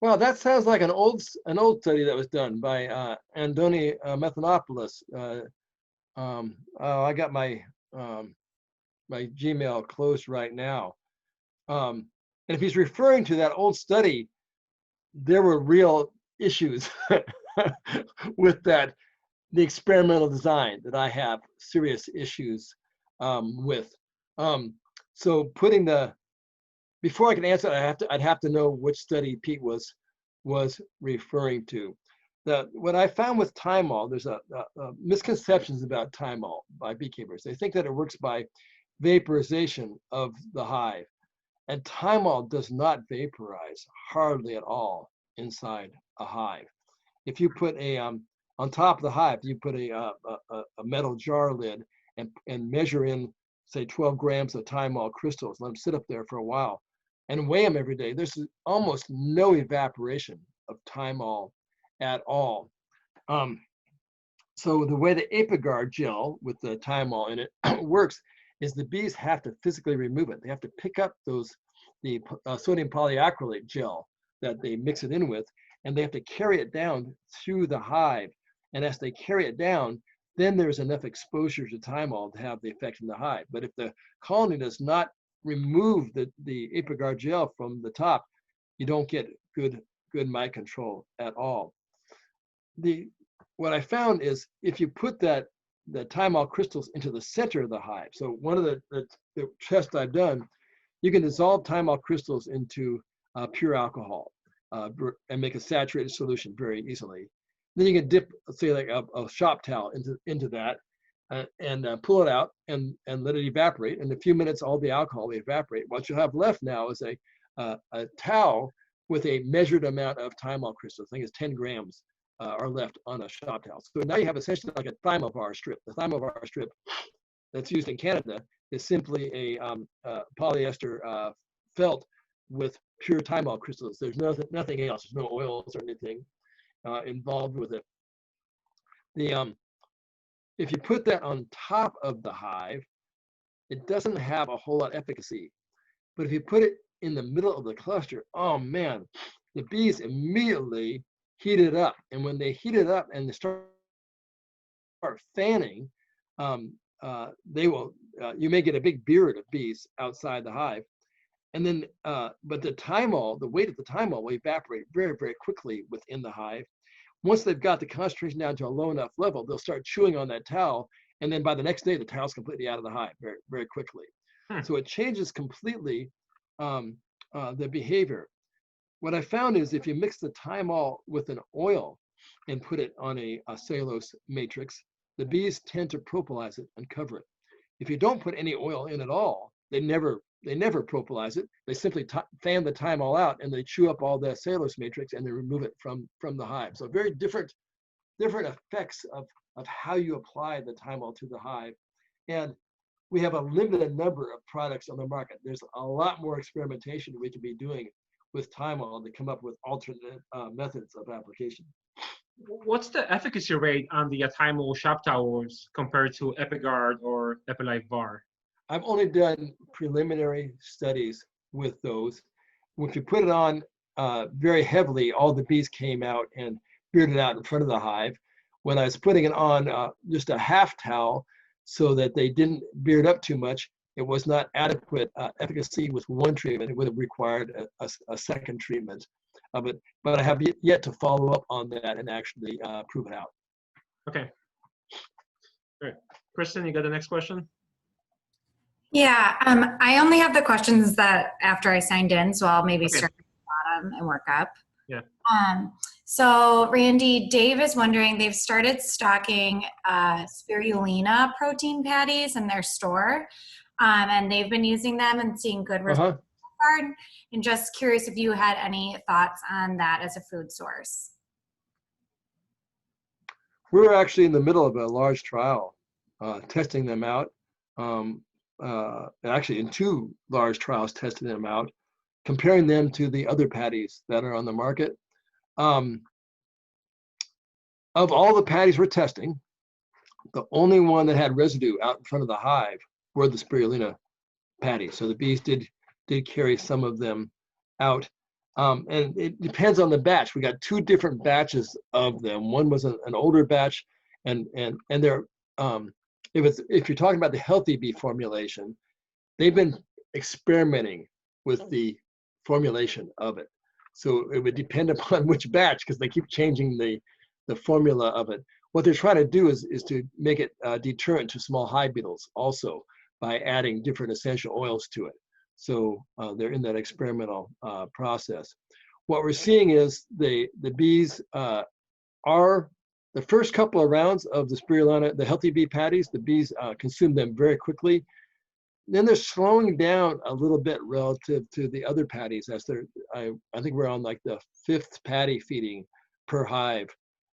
Well, that sounds like an old study that was done by Andoni Methanopoulos. I got my my Gmail closed right now. And if he's referring to that old study, there were real issues with the experimental design that I have serious issues with. So before I can answer it, I'd have to know which study Pete was referring to. What I found with Thymol, there's a misconceptions about Thymol by beekeepers. They think that it works by vaporization of the hive, and Thymol does not vaporize hardly at all inside a hive. If you put on top of the hive, you put a metal jar lid and measure in, say, 12 grams of Thymol crystals, let them sit up there for a while, and weigh them every day. There's almost no evaporation of Thymol at all. So the way the Apiguard gel with the Thymol in it works is the bees have to physically remove it. They have to pick up the sodium polyacrylate gel that they mix it in with, and they have to carry it down through the hive. And as they carry it down, then there's enough exposure to Thymol to have the effect in the hive. But if the colony does not remove the Apiguard gel from the top, you don't get good mite control at all. What I found is if you put the Thymol crystals into the center of the hive, so one of the tests I've done, you can dissolve Thymol crystals into pure alcohol. and make a saturated solution very easily. Then you can dip, say, like a shop towel into that and pull it out and let it evaporate. In a few minutes, all the alcohol will evaporate. What you'll have left now is a towel with a measured amount of thymol crystals. I think it's 10 grams are left on a shop towel. So now you have essentially like a Thymovar strip. The Thymovar strip that's used in Canada is simply a polyester felt with pure thymol crystals. There's nothing else. There's no oils or anything involved with it. If you put that on top of the hive, it doesn't have a whole lot of efficacy. But if you put it in the middle of the cluster, oh man, the bees immediately heat it up. And when they heat it up and they start fanning, they will, you may get a big beard of bees outside the hive. And then, but the thymol, the weight of the thymol will evaporate very, very quickly within the hive. Once they've got the concentration down to a low enough level, they'll start chewing on that towel. And then by the next day, the towel's completely out of the hive very, very quickly. So it changes completely the behavior. What I found is if you mix the thymol with an oil and put it on a cellulose matrix, the bees tend to propolize it and cover it. If you don't put any oil in at all, they never propolize it. They simply fan the thymol out and they chew up all the cellulose matrix and they remove it from the hive. So very different effects of how you apply the thymol to the hive. And we have a limited number of products on the market. There's a lot more experimentation we can be doing with thymol to come up with alternate methods of application. What's the efficacy rate on the thymol shop towels compared to EpiGuard or EpiLife Var? I've only done preliminary studies with those. If you put it on very heavily, all the bees came out and bearded out in front of the hive. When I was putting it on just a half towel so that they didn't beard up too much, it was not adequate efficacy with one treatment. It would have required a second treatment of it. But I have yet to follow up on that and actually prove it out. Okay. All right. Kristen, you got the next question? Yeah, I only have the questions that after I signed in, so I'll maybe start at the bottom and work up. Yeah. So Randy, Dave is wondering, they've started stocking spirulina protein patties in their store, and they've been using them and seeing good results so far. And just curious if you had any thoughts on that as a food source. We're actually in the middle of a large trial testing them out. Actually in 2 large trials testing them out, comparing them to the other patties that are on the market. Of all the patties we're testing, the only one that had residue out in front of the hive were the spirulina patties. So the bees did carry some of them out. And it depends on the batch. We got 2 different batches of them. One was an older batch, and they're if you're talking about the healthy bee formulation, they've been experimenting with the formulation of it. So it would depend upon which batch, because they keep changing the formula of it. What they're trying to do is to make it deterrent to small hive beetles also by adding different essential oils to it. So they're in that experimental process. What we're seeing is the bees are, the first couple of rounds of the spirulina, the healthy bee patties, the bees consume them very quickly. Then they're slowing down a little bit relative to the other patties. As I think we're on like the 5th patty feeding per hive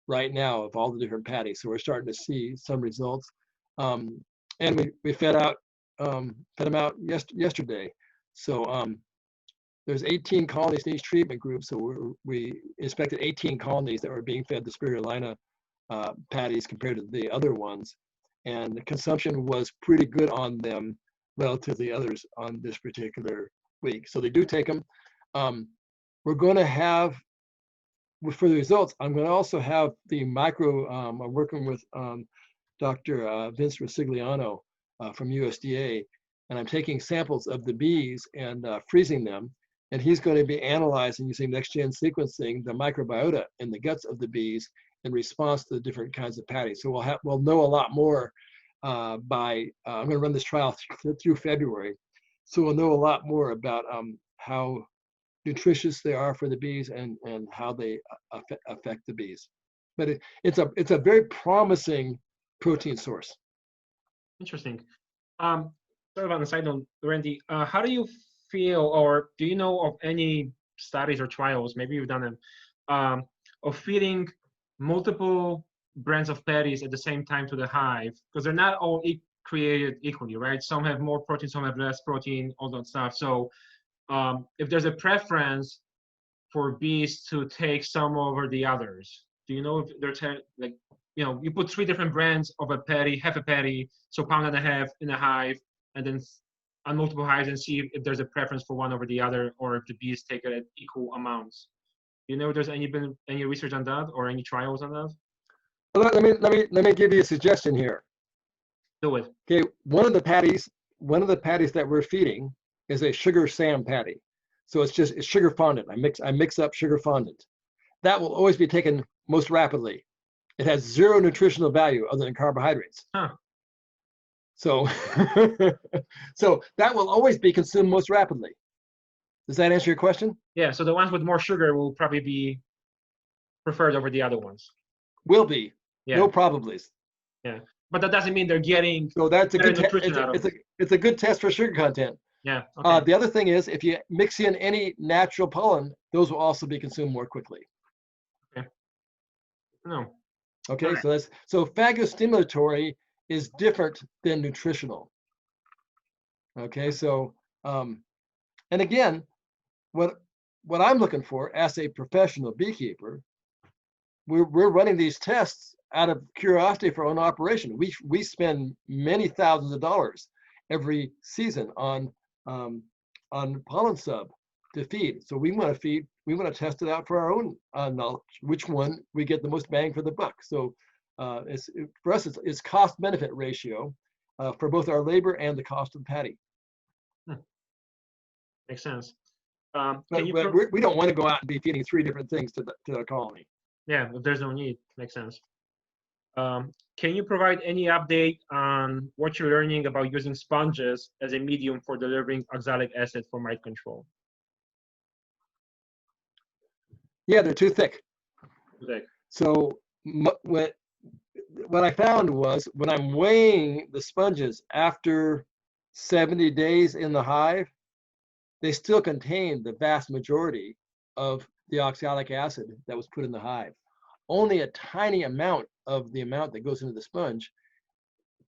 right now of all the different patties. So we're starting to see some results. And we fed them out yesterday. So there's 18 colonies in each treatment group. So we inspected 18 colonies that were being fed the spirulina patties compared to the other ones. And the consumption was pretty good on them relative to the others on this particular week. So they do take them. We're going to have, for the results, I'm going to also have the micro, I'm working with Dr. Vince Rosigliano from USDA, and I'm taking samples of the bees and freezing them. And he's going to be analyzing using next-gen sequencing the microbiota in the guts of the bees in response to the different kinds of patties. So we'll know a lot more I'm going to run this trial through February. So we'll know a lot more about how nutritious they are for the bees and how they affect the bees. But it's a very promising protein source. Interesting. Sort of on the side note, Randy, how do you feel, or do you know of any studies or trials, maybe you've done them, of feeding multiple brands of patties at the same time to the hive? Because they're not all created equally, right? Some have more protein, some have less protein, all that stuff. So if there's a preference for bees to take some over the others, do you know if they're like, you know, you put 3 different brands of a patty, half a patty, so pound and a half in a hive, and then on multiple hives and see if there's a preference for one over the other, or if the bees take it at equal amounts. Do you know if there's been any research on that or any trials on that? Well, let me give you a suggestion here. Do it. Okay, one of the patties that we're feeding is a sugar SAM patty. So it's sugar fondant. I mix up sugar fondant. That will always be taken most rapidly. It has 0 nutritional value other than carbohydrates. Huh. So, so that will always be consumed most rapidly. Does that answer your question? Yeah, so the ones with more sugar will probably be preferred over the other ones. Will be. Yeah. No probablys. Yeah, but that doesn't mean they're getting. So that's a good nutrition out of it. It's a good test for sugar content. Yeah. Okay. The other thing is, if you mix in any natural pollen, those will also be consumed more quickly. Okay. No. Okay, right. so phagostimulatory is different than nutritional. Okay, so and again, what I'm looking for as a professional beekeeper, we're running these tests out of curiosity for our own operation. We spend many thousands of dollars every season on pollen sub to feed. So we want to test it out for our own knowledge, which one we get the most bang for the buck. So for us, it's cost benefit ratio for both our labor and the cost of the patty. Makes sense. But we don't want to go out and be feeding 3 different things to the colony. Yeah, if there's no need, makes sense. Can you provide any update on what you're learning about using sponges as a medium for delivering oxalic acid for mite control? Yeah, they're too thick. Thick. So what I found was when I'm weighing the sponges after 70 days in the hive, they still contain the vast majority of the oxalic acid that was put in the hive. Only a tiny amount of the amount that goes into the sponge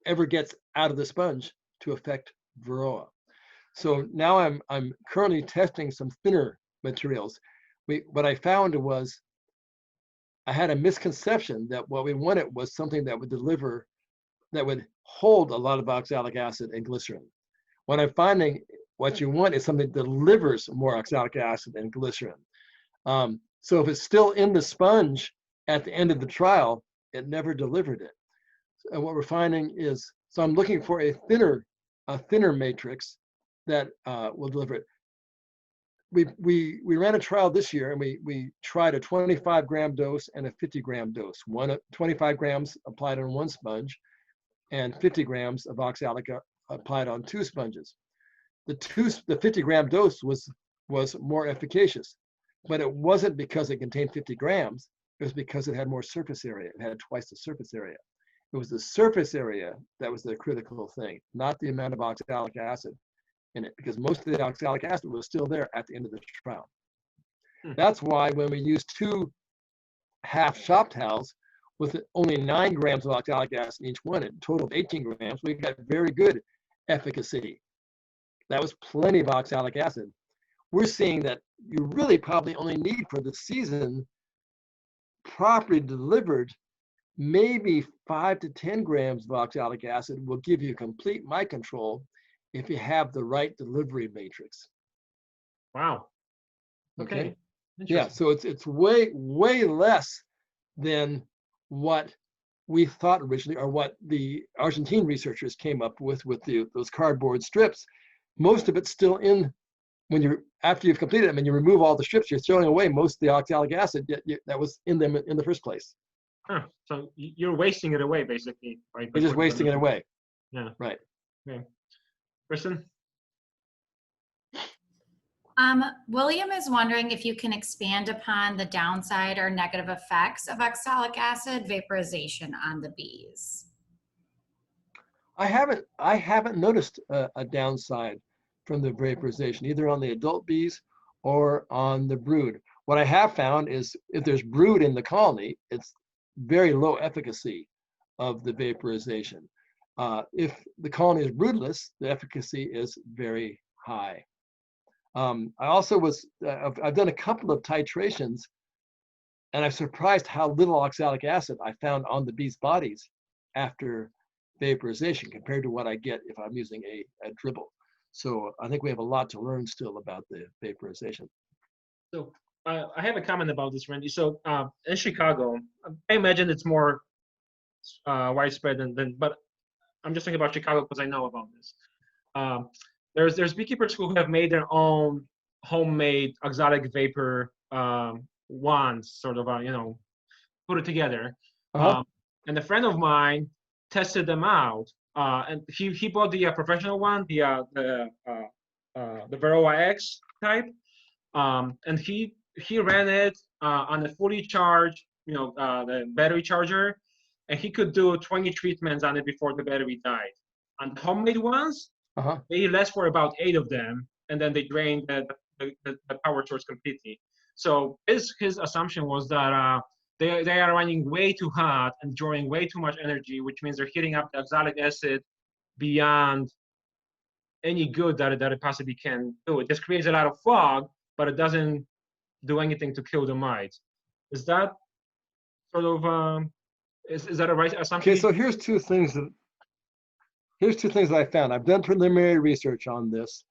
ever gets out of the sponge to affect Varroa. So now I'm currently testing some thinner materials. What I found was I had a misconception that what we wanted was something that would hold a lot of oxalic acid and glycerin. What I'm finding, what you want is something that delivers more oxalic acid and glycerin. So if it's still in the sponge at the end of the trial, it never delivered it. And what we're finding is, so I'm looking for a thinner matrix that will deliver it. We ran a trial this year, and we tried a 25-gram dose and a 50-gram dose. 25 grams applied on 1 sponge, and 50 grams of oxalic applied on 2 sponges. The 50-gram dose was more efficacious, but it wasn't because it contained 50 grams. It was because it had more surface area. It had twice the surface area. It was the surface area that was the critical thing, not the amount of oxalic acid in it, because most of the oxalic acid was still there at the end of the trial. That's why when we used 2 half shop towels with only 9 grams of oxalic acid in each one, a total of 18 grams, we got very good efficacy. That was plenty of oxalic acid. We're seeing that you really probably only need for the season, properly delivered, maybe 5 to 10 grams of oxalic acid will give you complete mite control if you have the right delivery matrix. Wow. Okay. Yeah, so it's way less than what we thought originally, or what the Argentine researchers came up with those cardboard strips. Most of it's still in after you've completed them and you remove all the strips, you're throwing away most of the oxalic acid that was in them in the first place. Huh. So you're wasting it away, basically, right? You're just wasting it away. Yeah. Right. Okay. Kristen? William is wondering if you can expand upon the downside or negative effects of oxalic acid vaporization on the bees. I haven't noticed a downside from the vaporization, either on the adult bees or on the brood. What I have found is if there's brood in the colony, it's very low efficacy of the vaporization. If the colony is broodless, the efficacy is very high. I also I've done a couple of titrations, and I'm surprised how little oxalic acid I found on the bees' bodies after vaporization compared to what I get if I'm using a dribble. So I think we have a lot to learn still about the vaporization. So I have a comment about this, Randy. So in Chicago, I imagine it's more widespread but I'm just thinking about Chicago because I know about this. There's beekeepers who have made their own homemade oxalic vapor wands, sort of, put it together. And a friend of mine tested them out, and he bought the professional one, the Varroa X type, and he ran it on a fully charged, the battery charger, and he could do 20 treatments on it before the battery died. On the homemade ones, they last for about 8 of them, and then they drained the power source completely. So his assumption was that they are running way too hot and drawing way too much energy, which means they're heating up the oxalic acid beyond any good that it possibly can do. It just creates a lot of fog, but it doesn't do anything to kill the mites. Is that sort of is that a right assumption? Okay, so here's two things that I found. I've done preliminary research on this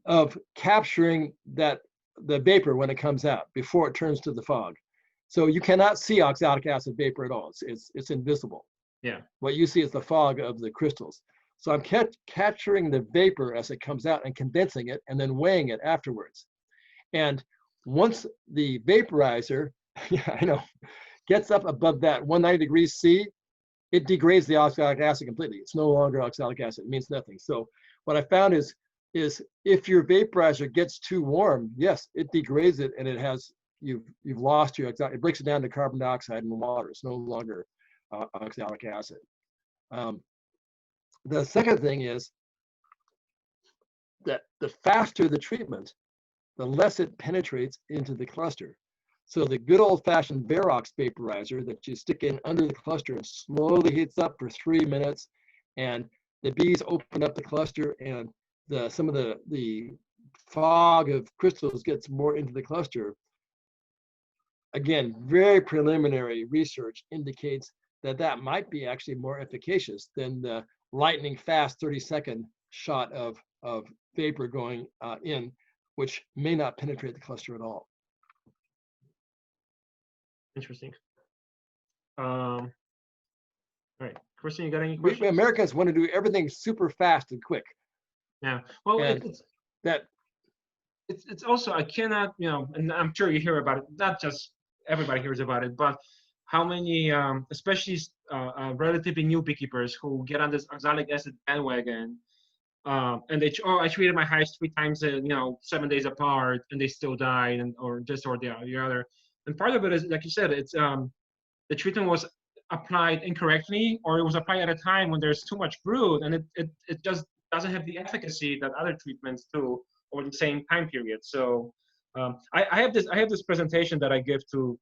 of capturing the vapor when it comes out before it turns to the fog. So you cannot see oxalic acid vapor at all. It's invisible. Yeah. What you see is the fog of the crystals. So I'm capturing the vapor as it comes out and condensing it and then weighing it afterwards. And once the vaporizer, yeah, I know, gets up above that 190 degrees C, it degrades the oxalic acid completely. It's no longer oxalic acid. It means nothing. So what I found is if your vaporizer gets too warm, yes, it degrades it, and you've lost your oxalic. It breaks it down to carbon dioxide and water. It's no longer oxalic acid. The second thing is that the faster the treatment, the less it penetrates into the cluster. So the good old-fashioned Varox vaporizer that you stick in under the cluster and slowly heats up for 3 minutes, and the bees open up the cluster, and some of the fog of crystals gets more into the cluster. Again, very preliminary research indicates that might be actually more efficacious than the lightning fast 30-second shot of vapor going in, which may not penetrate the cluster at all. Interesting. All right, Kristen, you got any questions? Americans want to do everything super fast and quick. Yeah. Well, it's also, I cannot, and I'm sure you hear about it. Not just everybody hears about it, but how many, especially relatively new beekeepers who get on this oxalic acid bandwagon, and I treated my hives 3 times, 7 days apart, and they still died, or the other. And part of it is, like you said, it's the treatment was applied incorrectly, or it was applied at a time when there's too much brood, and it just doesn't have the efficacy that other treatments do over the same time period. So I have this presentation that I give to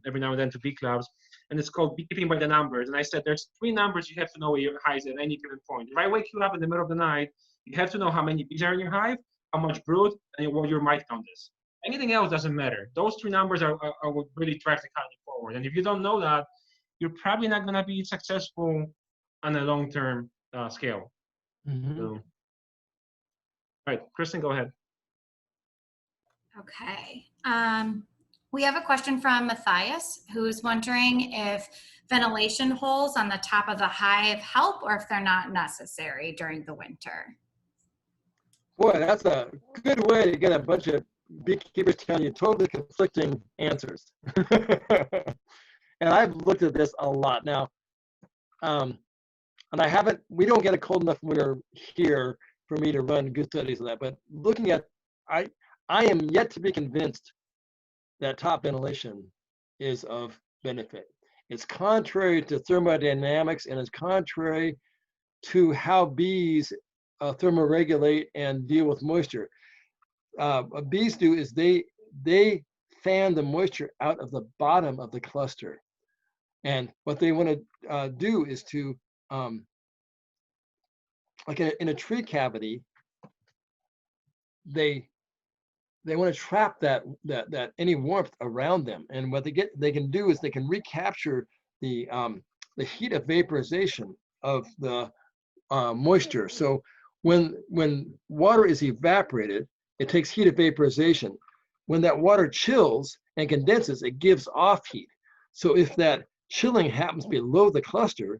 every now and then to bee clubs, and it's called Beekeeping by the Numbers. And I said there's 3 numbers you have to know where your hive is at any given point. If I wake you up in the middle of the night, you have to know how many bees are in your hive, how much brood, and what your mite count is. Anything else doesn't matter. Those 3 numbers are what really drive the colony forward. And if you don't know that, you're probably not going to be successful on a long-term scale. Mm-hmm. So, all right, Kristen, go ahead. Okay. We have a question from Matthias, who's wondering if ventilation holes on the top of the hive help or if they're not necessary during the winter. Boy, that's a good way to get a bunch of beekeepers telling you totally conflicting answers. And I've looked at this a lot now. And we don't get a cold enough winter here for me to run good studies on that, but looking at I am yet to be convinced that top ventilation is of benefit. It's contrary to thermodynamics, and it's contrary to how bees thermoregulate and deal with moisture. What bees do is they fan the moisture out of the bottom of the cluster. And what they want to do is to, like in a tree cavity, they want to trap that any warmth around them. And what they can do is they can recapture the heat of vaporization of the moisture. So when water is evaporated, it takes heat of vaporization. When that water chills and condenses, it gives off heat. So if that chilling happens below the cluster,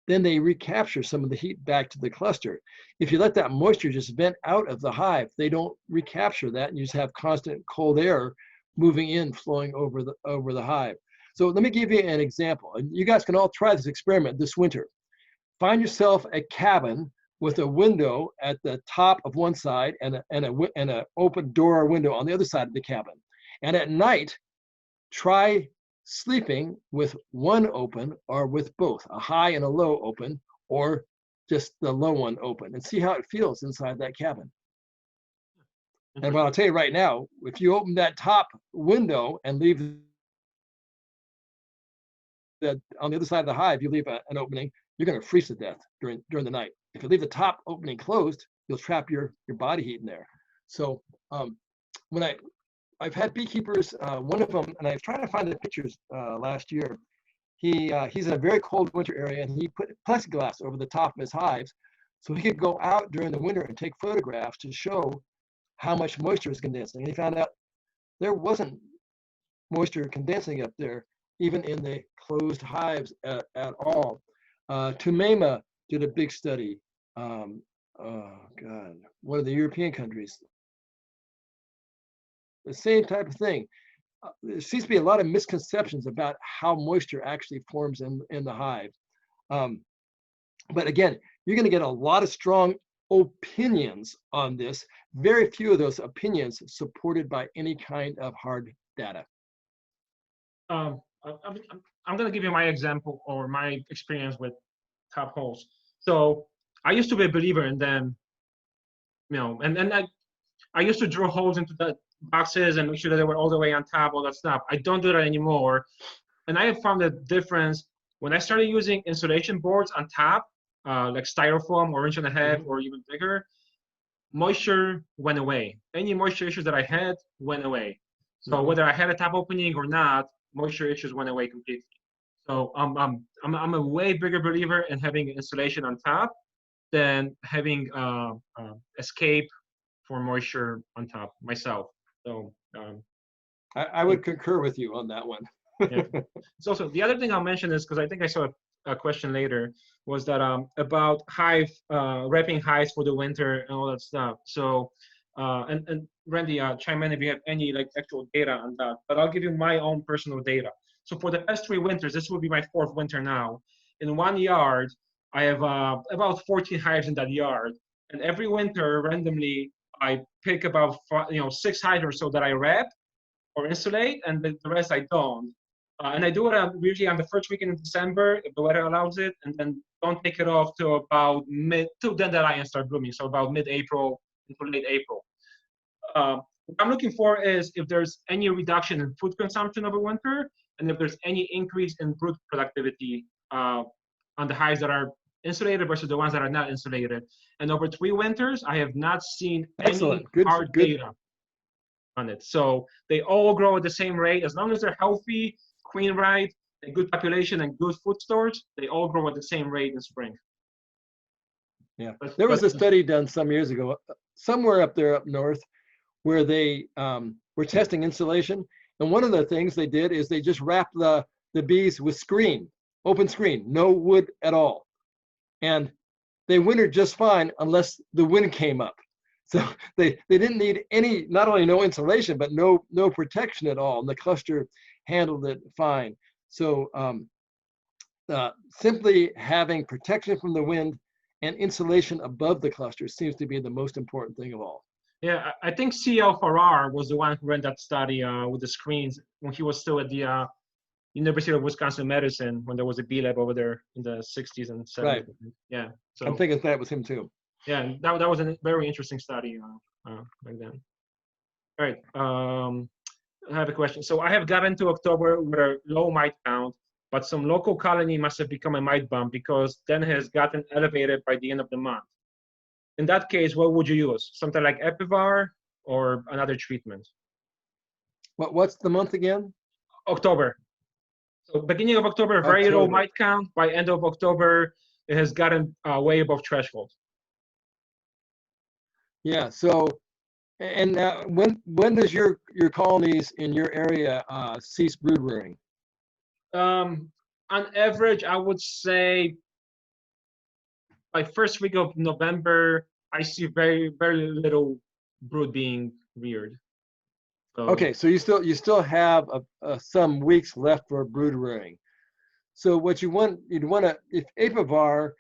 then they recapture some of the heat back to the cluster. If you let that moisture just vent out of the hive, they don't recapture that, and you just have constant cold air moving in, flowing over the hive. So let me give you an example, and you guys can all try this experiment this winter. Find yourself a cabin with a window at the top of one side and an open door or window on the other side of the cabin. And at night, try sleeping with one open or with both, a high and a low open, or just the low one open, and see how it feels inside that cabin. And what I'll tell you right now, if you open that top window and leave that on the other side of the hive, you leave an opening, you're going to freeze to death during the night. If you leave the top opening closed, you'll trap your body heat in there. So when I've had beekeepers, one of them, and I was trying to find the pictures last year. He's in a very cold winter area, and he put plexiglass over the top of his hives so he could go out during the winter and take photographs to show how much moisture is condensing. And he found out there wasn't moisture condensing up there, even in the closed hives at all. Tumema did a big study. One of the European countries. The same type of thing. There seems to be a lot of misconceptions about how moisture actually forms in the hive. But again, you're going to get a lot of strong opinions on this. Very few of those opinions supported by any kind of hard data. I'm going to give you my example or my experience with top holes. So I used to be a believer in them, and I used to drill holes into the boxes and make sure that they were all the way on top, all that stuff. I don't do that anymore. And I have found a difference when I started using insulation boards on top, like styrofoam or 1.5 inches or even bigger. Moisture went away. Any moisture issues that I had went away. So whether I had a top opening or not, moisture issues went away completely. So I'm a way bigger believer in having insulation on top than having escape for moisture on top myself. So I would concur with you on that one. Yeah. So also the other thing I'll mention is, because I think I saw a question later, was that about hive wrapping hives for the winter and all that stuff. So and Randy, chime in if you have any actual data on that. But I'll give you my own personal data. So for the past 3 winters, this will be my 4th winter now. In one yard, I have about 14 hives in that yard, and every winter randomly I pick about 6 hives or so that I wrap or insulate, and the rest I don't. And I do it usually on the first weekend in December, if the weather allows it, and then don't take it off till about till then the lions start blooming, so about mid-April into late April. What I'm looking for is if there's any reduction in food consumption over winter, and if there's any increase in brood productivity on the hives that are insulated versus the ones that are not insulated. And over 3 winters, I have not seen any hard data on it. So they all grow at the same rate. As long as they're healthy, queen right, a good population, and good food stores, they all grow at the same rate in spring. Yeah, there was a study done some years ago, somewhere up there up north, where they were testing insulation. And one of the things they did is they just wrapped the bees with open screen, no wood at all. And they wintered just fine unless the wind came up. So they didn't need any, not only no insulation, but no protection at all. And the cluster handled it fine. So simply having protection from the wind and insulation above the cluster seems to be the most important thing of all. Yeah, I think C.L. Farrar was the one who ran that study with the screens when he was still at the University of Wisconsin Medicine, when there was a bee lab over there in the 60s and 70s. Right. Yeah. So I'm thinking that was him too. yeah, that was a very interesting study back then. All right. I have a question. So I have gotten to October with a low mite count, but some local colony must have become a mite bomb because then has gotten elevated by the end of the month. In that case, what would you use? Something like Epivar or another treatment? What's the month again? October. So beginning of October, very low mite count. By end of October, it has gotten way above threshold. Yeah. So, and when does your colonies in your area cease brood rearing? On average, I would say by first week of November, I see very little brood being reared. So, okay, so you still have some weeks left for brood rearing. So what you'd want to, if Apivar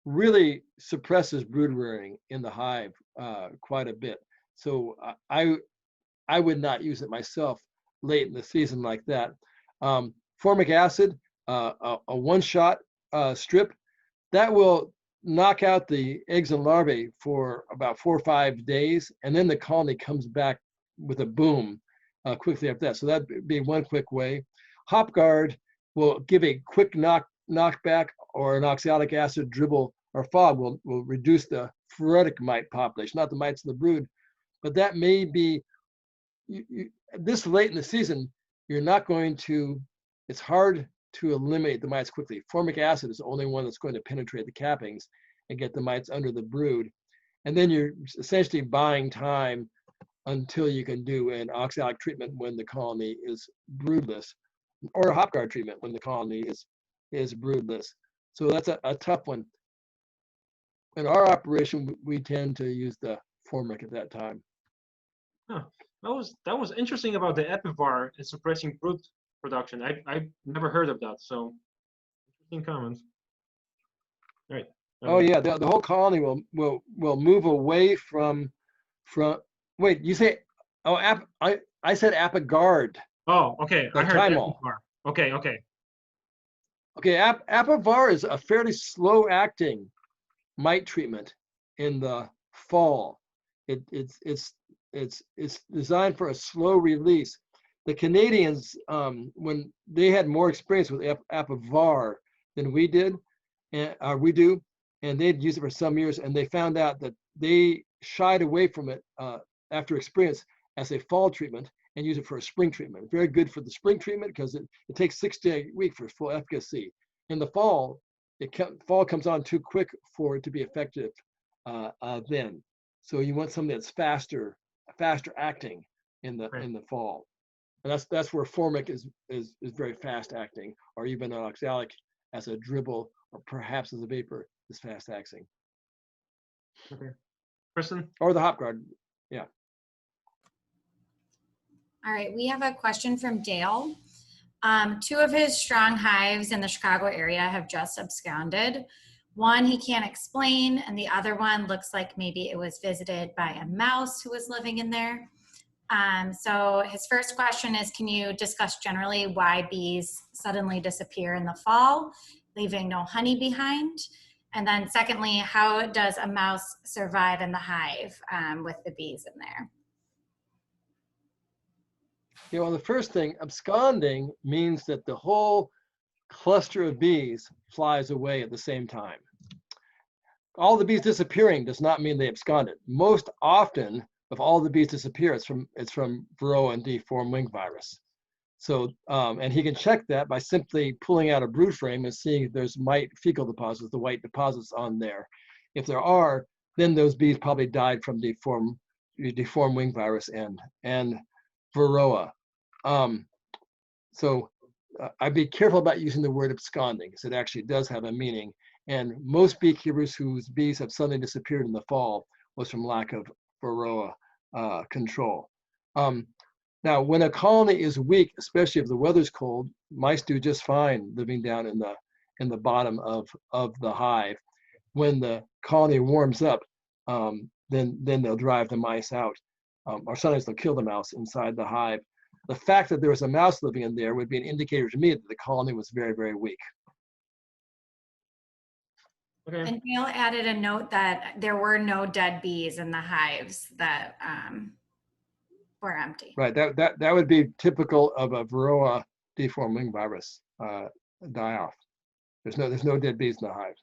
really suppresses brood rearing in the hive quite a bit, so I would not use it myself late in the season like that. Formic acid, a one-shot strip, that will knock out the eggs and larvae for about 4 or 5 days, and then the colony comes back with a boom quickly after that. So that'd be one quick way. HopGuard will give a quick knockback, or an oxalic acid dribble or fog will reduce the phoretic mite population, not the mites of the brood. But that may be, this late in the season, you're not going to, it's hard to eliminate the mites quickly. Formic acid is the only one that's going to penetrate the cappings and get the mites under the brood. And then you're essentially buying time until you can do an oxalic treatment when the colony is broodless, or a HopGuard treatment when the colony is broodless. So that's a tough one. In our operation, we tend to use the Formic at that time. Huh. That was interesting about the Epivar and suppressing brood production. I've never heard of that. So interesting comments. All right. Oh yeah, the whole colony will move away from. Wait, you say? Oh, I said Apiguard. Oh, okay. Like I heard Tymol. Okay. Okay, Apivar is a fairly slow-acting mite treatment in the fall. It's designed for a slow release. The Canadians, when they had more experience with Apivar than we did, and we do, and they'd used it for some years, and they found out that they shied away from it after experience as a fall treatment and use it for a spring treatment. Very good for the spring treatment because it takes 6 to 8 weeks for full efficacy. In the fall, fall comes on too quick for it to be effective then. So you want something that's faster acting in the fall. And that's where Formic is very fast acting, or even an oxalic as a dribble, or perhaps as a vapor is fast acting. Okay. Kristen? Or the HopGuard, yeah. All right, we have a question from Dale. 2 of his strong hives in the Chicago area have just absconded. One he can't explain, and the other one looks like maybe it was visited by a mouse who was living in there. So his first question is, can you discuss generally why bees suddenly disappear in the fall, leaving no honey behind? And then secondly, how does a mouse survive in the hive with the bees in there? You know, the first thing, absconding means that the whole cluster of bees flies away at the same time. All the bees disappearing does not mean they absconded. Most often, if all the bees disappear, it's from Varroa and deformed wing virus. So, and he can check that by simply pulling out a brood frame and seeing if there's mite fecal deposits, the white deposits on there. If there are, then those bees probably died from deformed wing virus and Varroa. So I'd be careful about using the word absconding, because it actually does have a meaning. And most beekeepers whose bees have suddenly disappeared in the fall was from lack of Varroa control. Now, when a colony is weak, especially if the weather's cold, mice do just fine living down in the bottom of the hive. When the colony warms up, then they'll drive the mice out. or sometimes they'll kill the mouse inside the hive. The fact that there was a mouse living in there would be an indicator to me that the colony was very, very weak. Okay. And Neil added a note that there were no dead bees in the hives that were empty. Right. That would be typical of a Varroa deformed wing virus die-off. There's no dead bees in the hive.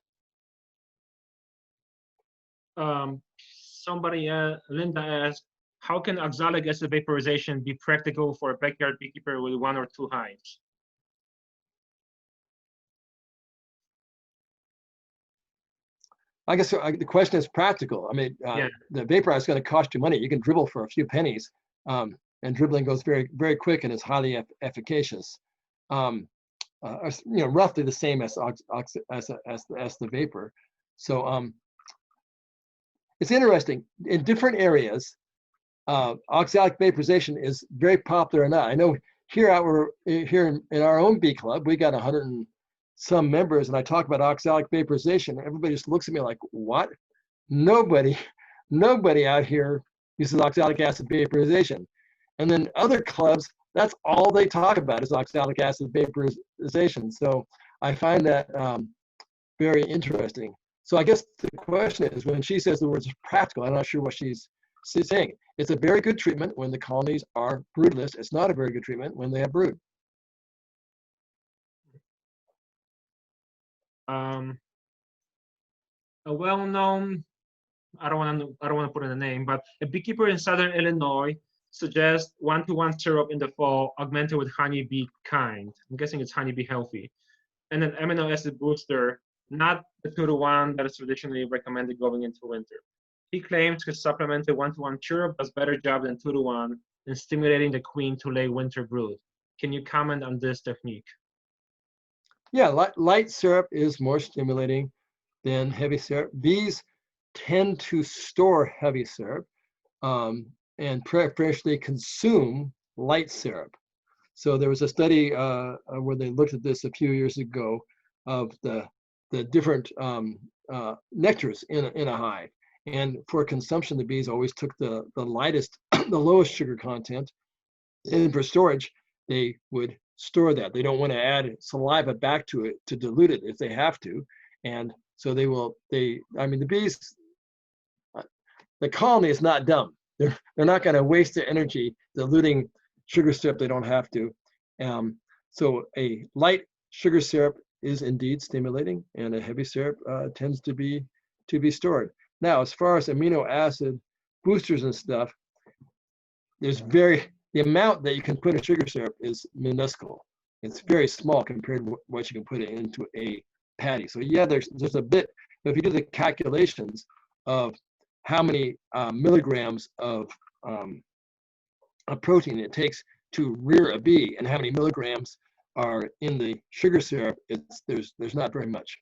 Somebody, Linda asked, how can oxalic acid vaporization be practical for a backyard beekeeper with 1 or 2 hives? I guess the question is practical. I mean, the vaporizer is going to cost you money. You can dribble for a few pennies, and dribbling goes very, very quick and is highly efficacious. Roughly the same as the vapor. So it's interesting. In different areas, oxalic vaporization is very popular or not. I know here in our own bee club, we got 100 and some members, and I talk about oxalic vaporization, and everybody just looks at me like, what? Nobody out here uses oxalic acid vaporization. And then other clubs, that's all they talk about is oxalic acid vaporization. So I find that very interesting. So I guess the question is, when she says the words practical, I'm not sure what she's saying. It's a very good treatment when the colonies are broodless. It's not a very good treatment when they have brood. A well-known, I don't want to put in a name, but a beekeeper in Southern Illinois suggests 1-to-1 syrup in the fall, augmented with honeybee kind. I'm guessing it's honeybee healthy, and an amino acid booster, not the 2-to-1 that is traditionally recommended going into winter. He claims his supplemented 1-to-1 syrup does better job than 2-to-1 in stimulating the queen to lay winter brood. Can you comment on this technique? Yeah, light syrup is more stimulating than heavy syrup. Bees tend to store heavy syrup and preferentially consume light syrup. So there was a study where they looked at this a few years ago of the different nectars in a hive. And for consumption, the bees always took the lightest, the lowest sugar content. And for storage, they would store that. They don't want to add saliva back to it to dilute it if they have to. And so the bees, the colony is not dumb. They're not going to waste their energy diluting sugar syrup they don't have to. So a light sugar syrup is indeed stimulating, and a heavy syrup tends to be stored. Now, as far as amino acid boosters and stuff, the amount that you can put in sugar syrup is minuscule. It's very small compared to what you can put into a patty. So yeah, there's a bit, but if you do the calculations of how many milligrams of a protein it takes to rear a bee and how many milligrams are in the sugar syrup, there's not very much.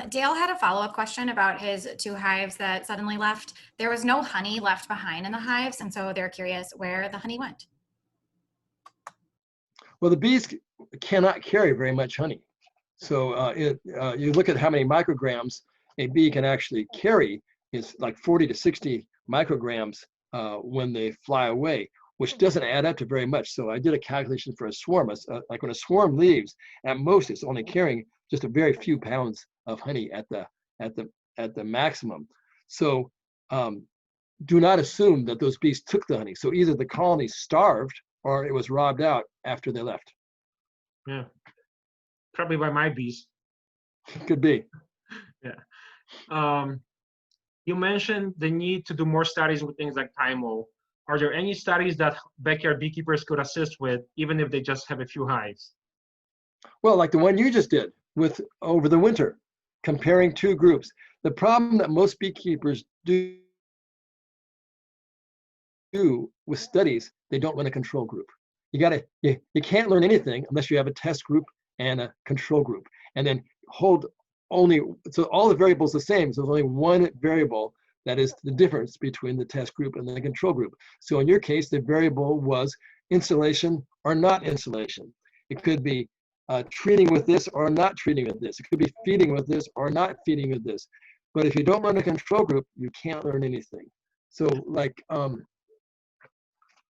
Dale had a follow-up question about his 2 hives that suddenly left. There was no honey left behind in the hives, and so they're curious where the honey went. Well, the bees cannot carry very much honey. So you look at how many micrograms a bee can actually carry, it's like 40 to 60 micrograms when they fly away, which doesn't add up to very much. So I did a calculation for a swarm. Like when a swarm leaves, at most it's only carrying just a very few pounds of honey at the maximum. So do not assume that those bees took the honey. So either the colony starved or it was robbed out after they left. Yeah, probably by my bees. Could be. Yeah. You mentioned the need to do more studies with things like TIMO. Are there any studies that backyard beekeepers could assist with, even if they just have a few hives? Well, like the one you just did with over the winter, comparing 2 groups. The problem that most beekeepers do with studies, they don't run a control group. You can't learn anything unless you have a test group and a control group, and then so all the variables the same. So there's only one variable that is the difference between the test group and the control group. So in your case, the variable was insulation or not insulation. It could be treating with this or not treating with this. It could be feeding with this or not feeding with this. But if you don't run a control group, you can't learn anything. So like,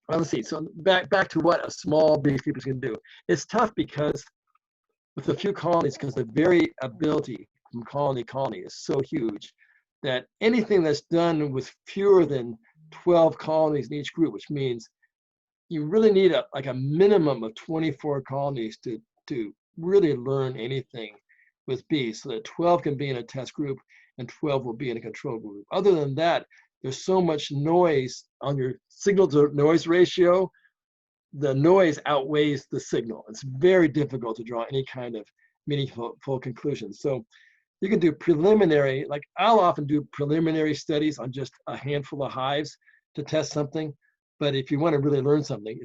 let's see. So back to what a small beekeeper can do. It's tough because with a few colonies, because the variability from colony to colony is so huge that anything that's done with fewer than 12 colonies in each group, which means you really need like a minimum of 24 colonies to really learn anything with bees, so that 12 can be in a test group and 12 will be in a control group. Other than that, there's so much noise on your signal to noise ratio. The noise outweighs the signal. It's very difficult to draw any kind of meaningful conclusions. So you can do preliminary, like I'll often do preliminary studies on just a handful of hives to test something. But if you want to really learn something,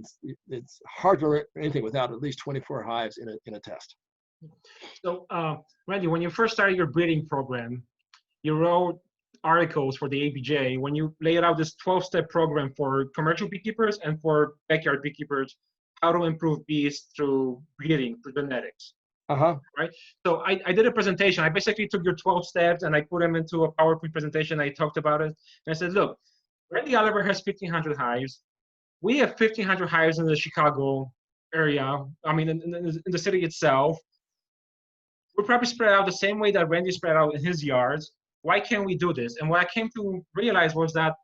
it's hard to learn anything without at least 24 hives in a test. So, Randy, when you first started your breeding program, you wrote articles for the ABJ when you laid out this 12-step program for commercial beekeepers and for backyard beekeepers, how to improve bees through breeding, through genetics. Right. So I did a presentation. I basically took your 12 steps and I put them into a PowerPoint presentation. I talked about it. And I said, look, Randy Oliver has 1,500 hives. We have 1,500 hives in the Chicago area. I mean, in the city itself. We're probably spread out the same way that Randy spread out in his yards. Why can't we do this? And what I came to realize was that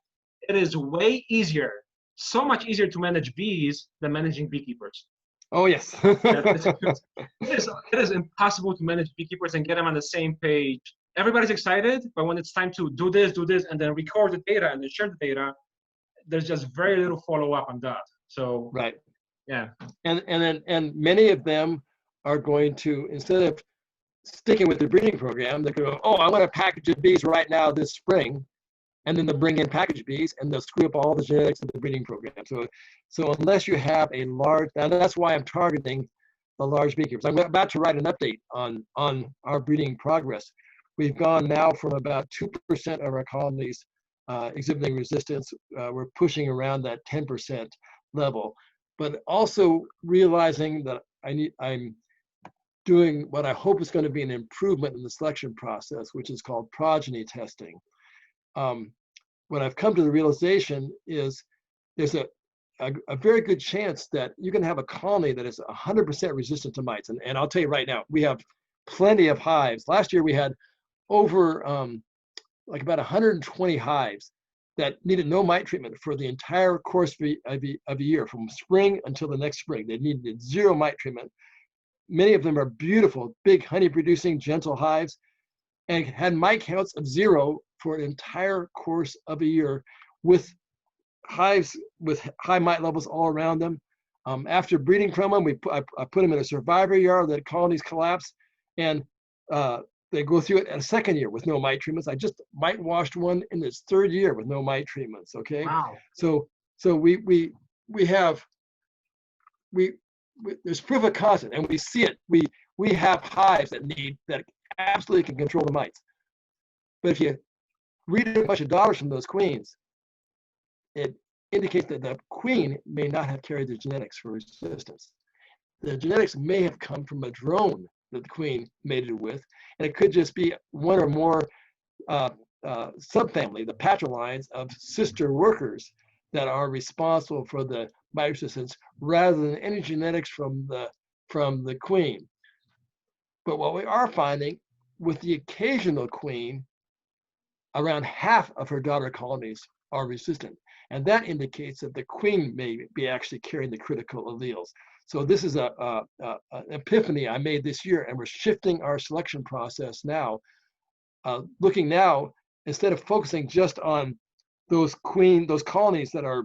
it is way easier, so much easier to manage bees than managing beekeepers. Oh, yes. It is impossible to manage beekeepers and get them on the same page. Everybody's excited, but when it's time to do this, and then record the data and then share the data, there's just very little follow-up on that. So, right. Yeah. And many of them are going to, instead of sticking with the breeding program, they go, oh, I want a package of bees right now this spring. And then they'll bring in package bees and they'll screw up all the genetics of the breeding program. So unless you have a large, and that's why I'm targeting the large beekeepers. I'm about to write an update on our breeding progress. We've gone now from about 2% of our colonies exhibiting resistance. We're pushing around that 10% level, but also realizing that I'm doing what I hope is going to be an improvement in the selection process, which is called progeny testing. What I've come to the realization is there's a very good chance that you can have a colony that is 100% resistant to mites. And I'll tell you right now, we have plenty of hives. Last year we had over like about 120 hives that needed no mite treatment for the entire course of a year, from spring until the next spring. They needed zero mite treatment. Many of them are beautiful, big honey-producing, gentle hives, and had mite counts of 0 for an entire course of a year, with hives with high mite levels all around them. After breeding from them, I put them in a survivor yard, that colonies collapse, and they go through it at a second year with no mite treatments. I just mite washed one in its 3rd year with no mite treatments. Okay. Wow. So we have there's proof of concept, and we see it. We have hives that absolutely can control the mites. But if you read a bunch of daughters from those queens, it indicates that the queen may not have carried the genetics for resistance. The genetics may have come from a drone that the queen mated with, and it could just be one or more subfamily, the patrolines of sister workers, that are responsible for the mite resistance, rather than any genetics from the queen. But what we are finding with the occasional queen, around half of her daughter colonies are resistant. And that indicates that the queen may be actually carrying the critical alleles. So this is an epiphany I made this year, and we're shifting our selection process now, looking now, instead of focusing just on those colonies that are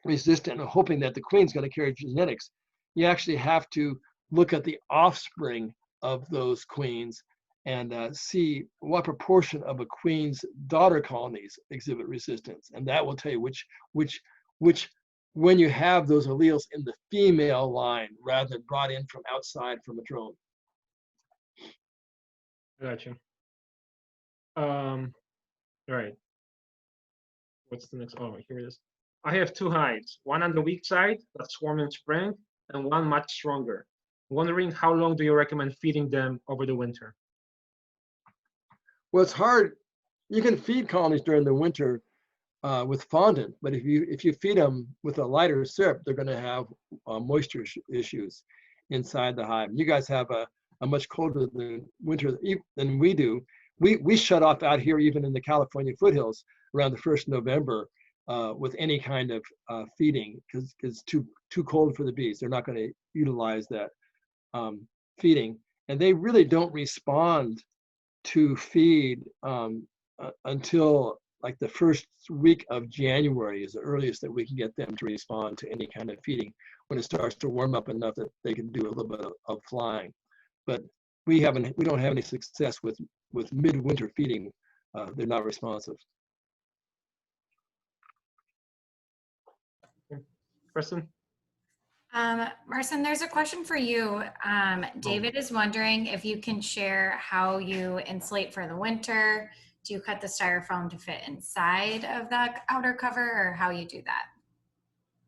resistant and hoping that the queen's going to carry genetics, you actually have to look at the offspring of those queens and see what proportion of a queen's daughter colonies exhibit resistance. And that will tell you which when you have those alleles in the female line rather than brought in from outside from a drone. Gotcha. All right. What's the next? Oh, here it is. I have 2 hives, one on the weak side that swarm in spring, and one much stronger. wondering how long do you recommend feeding them over the winter? Well, it's hard. You can feed colonies during the winter with fondant, but if you feed them with a lighter syrup, they're going to have moisture issues inside the hive. You guys have a much colder winter than we do. We shut off out here, even in the California foothills, around the 1st of November with any kind of feeding, because it's too cold for the bees. They're not going to utilize that feeding, and they really don't respond to feed until like the first week of January is the earliest that we can get them to respond to any kind of feeding, when it starts to warm up enough that they can do a little bit of flying. But we don't have any success with midwinter feeding. They're not responsive. Kristen? Marcin, there's a question for you. David is wondering if you can share how you insulate for the winter. Do you cut the styrofoam to fit inside of that outer cover, or how you do that?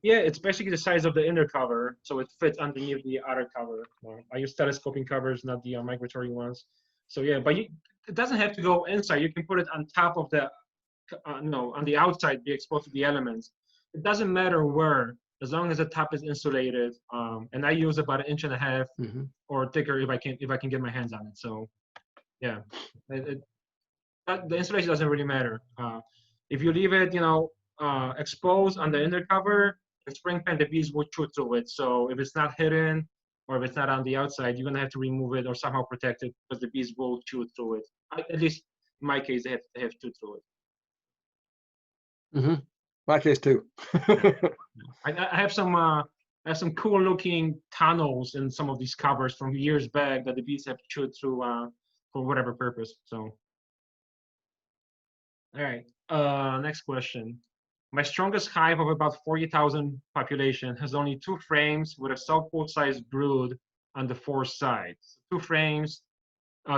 Yeah, it's basically the size of the inner cover, so it fits underneath the outer cover. I use telescoping covers, not the migratory ones. So yeah, but it doesn't have to go inside. You can put it on top of the, on the outside, be exposed to the elements. It doesn't matter where, as long as the top is insulated. And I use about 1.5 inches or thicker if I can get my hands on it. So yeah, the insulation doesn't really matter. If you leave it, exposed on the inner cover, the spring pan, the bees will chew through it. So if it's not hidden or if it's not on the outside, you're gonna have to remove it or somehow protect it, because the bees will chew through it. At least in my case, they have chewed through it. My case too. I have some cool looking tunnels in some of these covers from years back that the bees have chewed through for whatever purpose. So. All right, next question. My strongest hive of about 40,000 population has only 2 frames with a Southpole-sized brood on the 4 sides. 2 frames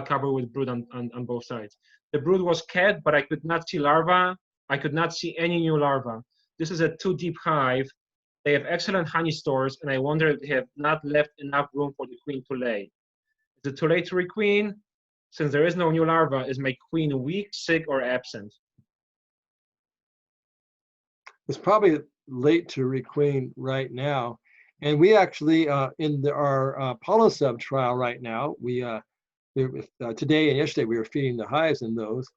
covered with brood on both sides. The brood was kept, but I could not see larvae. I could not see any new larvae. This is a 2-deep hive. They have excellent honey stores, and I wonder if they have not left enough room for the queen to lay. Is it too late to requeen? Since there is no new larva, is my queen weak, sick, or absent? It's probably late to requeen right now. And we actually, in our PoliSub trial right now, today and yesterday, we were feeding the hives in those.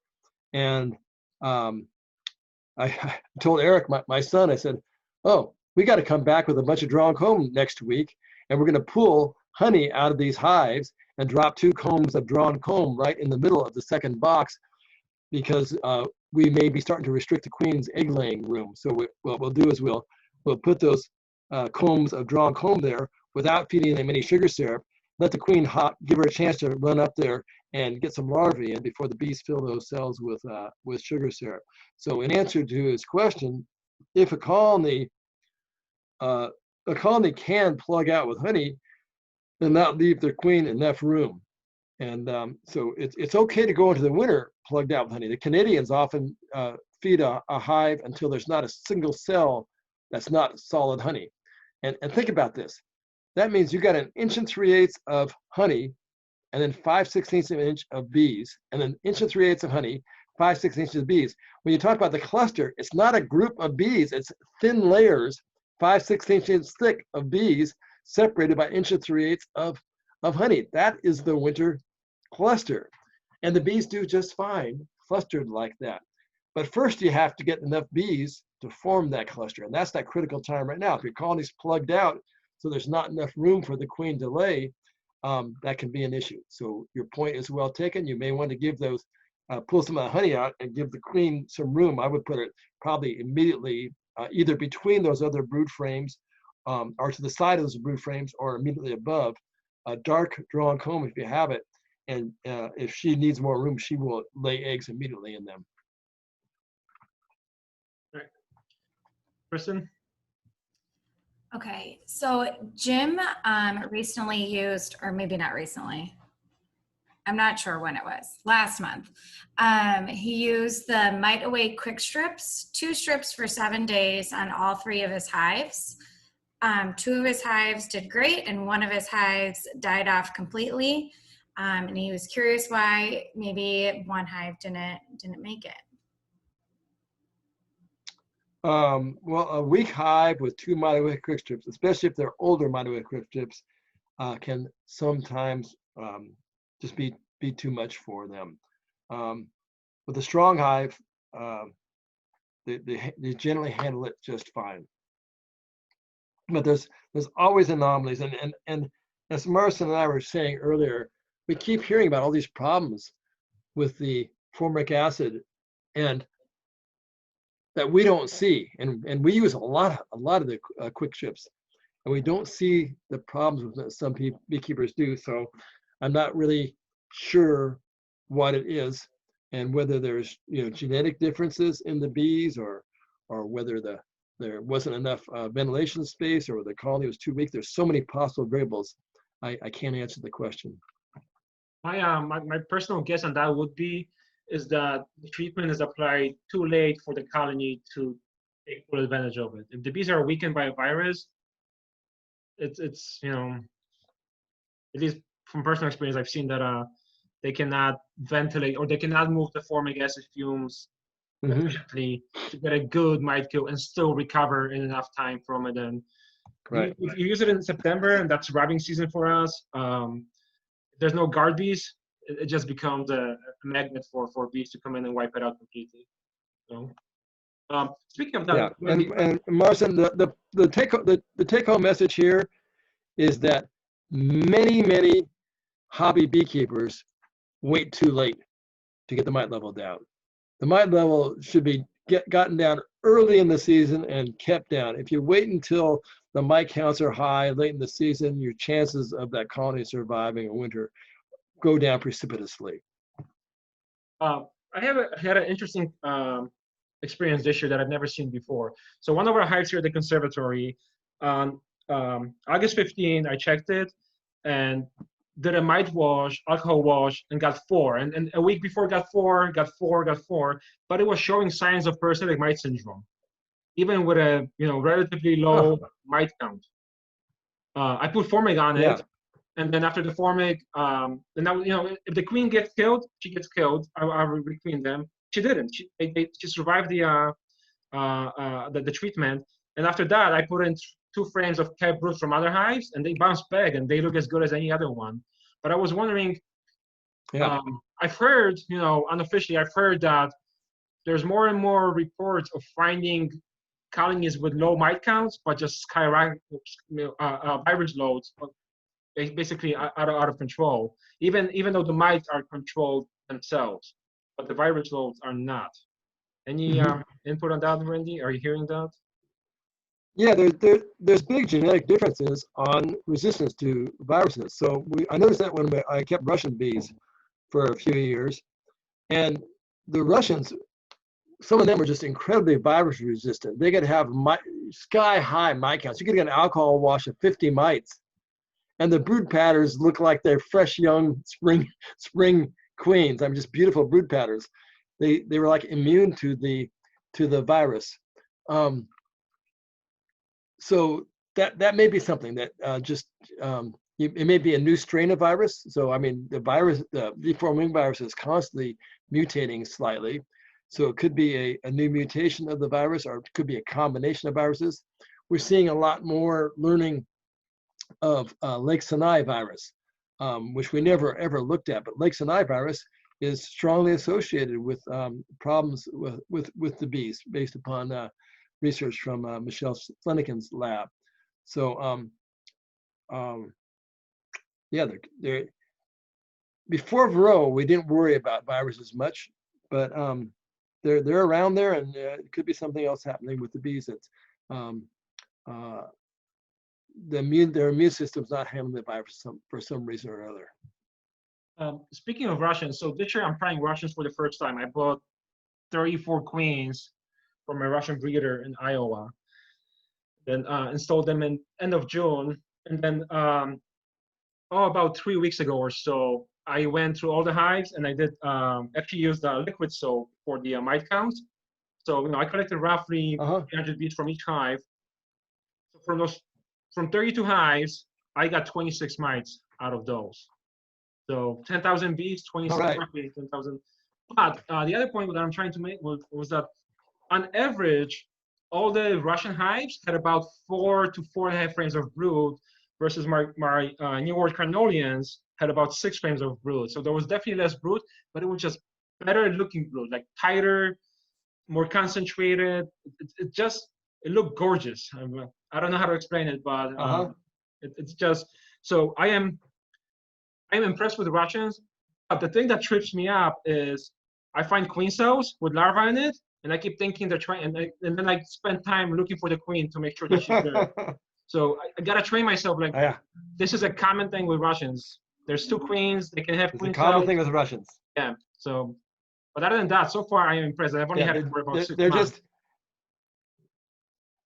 And I told Eric, my son, I said, oh, we got to come back with a bunch of drawn comb next week, and we're going to pull honey out of these hives and drop 2 combs of drawn comb right in the middle of the second box, because we may be starting to restrict the queen's egg laying room. So what we'll do is we'll put those combs of drawn comb there without feeding them any sugar syrup, let the queen give her a chance to run up there and get some larvae in before the bees fill those cells with sugar syrup. So in answer to his question, if a colony can plug out with honey and not leave their queen enough room. And so it's okay to go into the winter plugged out with honey. The Canadians often feed a hive until there's not a single cell that's not solid honey. And think about this. That means you got 1 3/8 inches of honey, and then 5/16 of an inch of bees, and then 1 3/8 inches of honey, 5/16 inches of bees. When you talk about the cluster, it's not a group of bees. It's thin layers, 5/16 inches thick of bees, separated by 1 3/8 inches of honey. That is the winter cluster. And the bees do just fine clustered like that. But first you have to get enough bees to form that cluster. And that's that critical time right now. If your colony's plugged out, so there's not enough room for the queen to lay, that can be an issue. So your point is well taken. You may want to give those, pull some of the honey out and give the queen some room. I would put it probably immediately either between those other brood frames or to the side of those brood frames or immediately above. A dark drawn comb if you have it. And if she needs more room, she will lay eggs immediately in them. All right. Kristen? Okay, so Jim recently used, or maybe not recently, I'm not sure when it was, last month. He used the Mite Away Quick Strips, 2 strips for 7 days on all 3 of his hives. 2 of his hives did great, and 1 of his hives died off completely. And he was curious why maybe 1 hive didn't make it. Well, a weak hive with 2 mitoid quick strips, especially if they're older mitoid quick strips, can sometimes just be too much for them. With a strong hive, they generally handle it just fine. But there's always anomalies, and as Marcin and I were saying earlier, we keep hearing about all these problems with the formic acid, and that we don't see, and we use a lot of the quick strips, and we don't see the problems that some beekeepers do. So I'm not really sure what it is, and whether there's genetic differences in the bees, or whether there wasn't enough ventilation space, or the colony was too weak. There's so many possible variables. I can't answer the question. My personal guess on that would be is that the treatment is applied too late for the colony to take full advantage of it. If the bees are weakened by a virus, it's at least from personal experience, I've seen that they cannot ventilate, or they cannot move the formic acid fumes efficiently to get a good mite kill and still recover in enough time from it. And if you use it in September, and that's rubbing season for us, if there's no guard bees, it just becomes a magnet for bees to come in and wipe it out completely. So, speaking of that, and Marcin, the take home message here is that many hobby beekeepers wait too late to get the mite level down. The mite level should be gotten down early in the season and kept down. If you wait until the mite counts are high late in the season, your chances of that colony surviving a winter go down precipitously. I had an interesting experience this year that I've never seen before. So one of our hives here at the conservatory, on August 15, I checked it and did a mite wash, alcohol wash, and got 4. And a week before got 4, but it was showing signs of parasitic mite syndrome, even with a relatively low mite count. I put formic on it. And then after the formic, and now if the queen gets killed, she gets killed. I will requeen them. She didn't. She survived the treatment. And after that, I put in 2 frames of capped broods from other hives, and they bounce back, and they look as good as any other one. But I was wondering, I've heard, unofficially, I've heard that there's more and more reports of finding colonies with low mite counts, but just skyrocket virus loads. Basically out of control, even though the mites are controlled themselves, but the virus loads are not. Any input on that, Randy? Are you hearing that? Yeah, there's big genetic differences on resistance to viruses. So I noticed that when I kept Russian bees for a few years, and the Russians, some of them were just incredibly virus resistant. They could have sky high mite counts. You could get an alcohol wash of 50 mites. And the brood patterns look like they're fresh, young spring queens. I mean, just beautiful brood patterns. They were like immune to the virus. So that may be something that it may be a new strain of virus. So I mean, the deformed wing virus is constantly mutating slightly. So it could be a new mutation of the virus, or it could be a combination of viruses. We're seeing a lot more learning of Lake Sinai virus, which we never ever looked at. But Lake Sinai virus is strongly associated with problems with the bees, based upon research from Michelle Flanagan's lab. So before Varroa, we didn't worry about viruses much, but they're around there, and it could be something else happening with the bees that's their immune system's not handling the virus for some reason or another. Speaking of Russians, so this year I'm trying Russians for the first time. I bought 34 queens from a Russian breeder in Iowa. Then installed them in end of June, and then about 3 weeks ago or so, I went through all the hives, and I did actually use the liquid soap for the mite count. So I collected roughly 300 bees from each hive. So from those from 32 hives, I got 26 mites out of those. So 10,000 bees, 26 roughly 10,000. But the other point that I'm trying to make was that on average, all the Russian hives had about 4 to 4.5 frames of brood, versus my New World Carniolan had about 6 frames of brood. So there was definitely less brood, but it was just better looking brood, like tighter, more concentrated. It looked gorgeous. I don't know how to explain it, but it's just, so I am impressed with the Russians. But the thing that trips me up is I find queen cells with larvae in it, and I keep thinking they're trying, and then I spend time looking for the queen to make sure that she's there. So I gotta train myself. Like, this is a common thing with Russians. There's 2 queens. They can have queen cells. It's a common thing with Russians. Yeah. So, but other than that, so far I am impressed. I've only had it for about 6 months.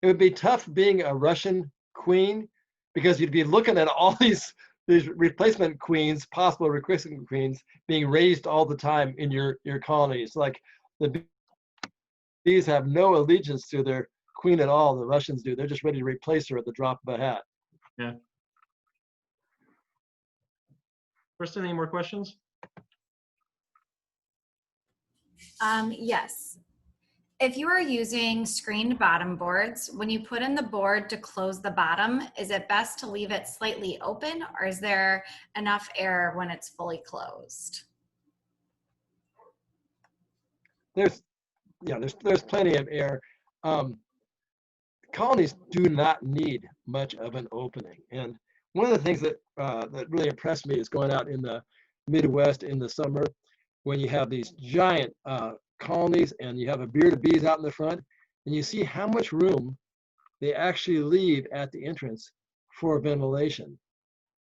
It would be tough being a Russian queen, because you'd be looking at all these replacement queens, possible replacement queens, being raised all the time in your colonies. Like, the bees have no allegiance to their queen at all. The Russians do. They're just ready to replace her at the drop of a hat. Yeah. Kristen, any more questions? Yes. If you are using screened bottom boards, when you put in the board to close the bottom, is it best to leave it slightly open, or is there enough air when it's fully closed? There's plenty of air. Colonies do not need much of an opening. And one of the things that really impressed me is going out in the Midwest in the summer, when you have these giant colonies and you have a beard of bees out in the front, and you see how much room they actually leave at the entrance for ventilation.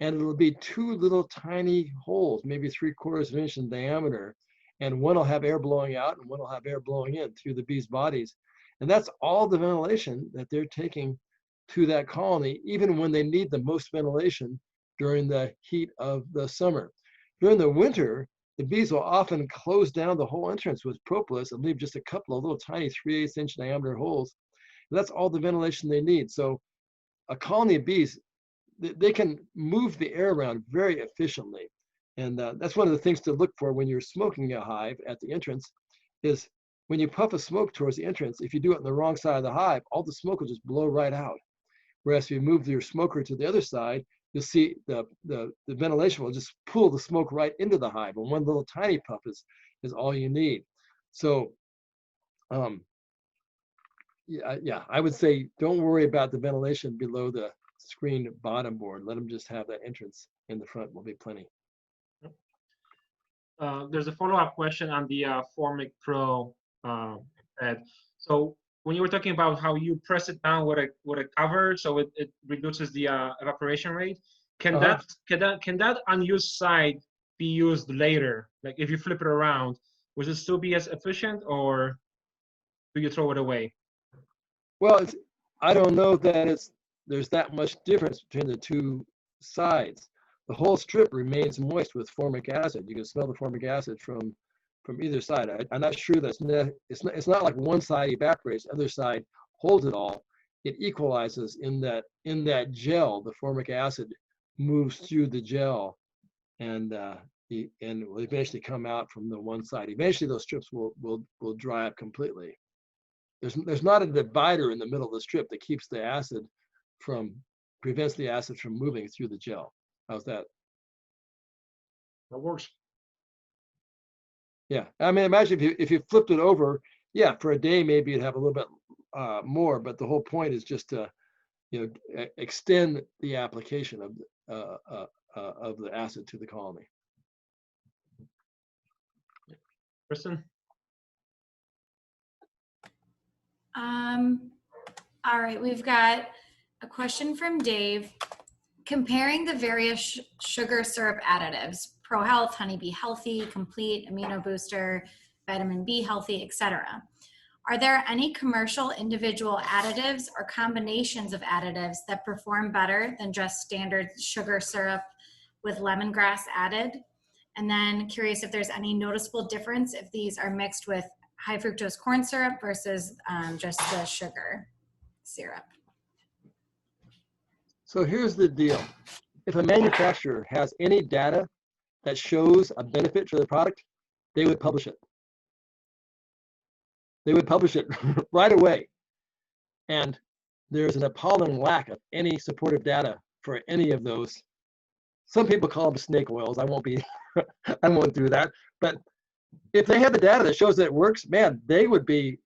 And it'll be 2 little tiny holes, maybe 3/4 of an inch in diameter, and one will have air blowing out and one will have air blowing in through the bees' bodies. And that's all the ventilation that they're taking to that colony, even when they need the most ventilation during the heat of the summer. During the winter, the bees will often close down the whole entrance with propolis and leave just a couple of little tiny 3/8 inch diameter holes. And that's all the ventilation they need. So a colony of bees, they can move the air around very efficiently. And that's one of the things to look for when you're smoking a hive at the entrance, is when you puff a smoke towards the entrance, if you do it on the wrong side of the hive, all the smoke will just blow right out. Whereas if you move your smoker to the other side, you'll see the ventilation will just pull the smoke right into the hive, and one little tiny puff is all you need. So I would say don't worry about the ventilation below the screen bottom board. Let them just have that entrance in the front, will be plenty. There's a follow-up question on the Formic Pro, Ed. So when you were talking about how you press it down with a cover, so it reduces the evaporation rate, can that unused side be used later? Like, if you flip it around, would it still be as efficient, or do you throw it away? Well, I don't know that there's that much difference between the 2 sides. The whole strip remains moist with formic acid. You can smell the formic acid from either side. I'm not sure it's not like one side evaporates, the other side holds it all. It equalizes in that gel. The formic acid moves through the gel, and will eventually come out from the one side. Eventually, those strips will dry up completely. There's not a divider in the middle of the strip that keeps the acid prevents the acid from moving through the gel. How's that? That works. Yeah, I mean, imagine if you flipped it over, for a day maybe you'd have a little bit more, but the whole point is just to, extend the application of the acid to the colony. Kristen? All right, we've got a question from Dave. Comparing the various sugar syrup additives, ProHealth, Honeybee Healthy, Complete, Amino Booster, Vitamin B Healthy, etc. Are there any commercial individual additives or combinations of additives that perform better than just standard sugar syrup with lemongrass added? And then curious if there's any noticeable difference if these are mixed with high fructose corn syrup versus just the sugar syrup. So here's the deal. If a manufacturer has any data that shows a benefit to the product, they would publish it. They would publish it right away. And there's an appalling lack of any supportive data for any of those. Some people call them snake oils. I won't do that. But if they have the data that shows that it works, man, they would be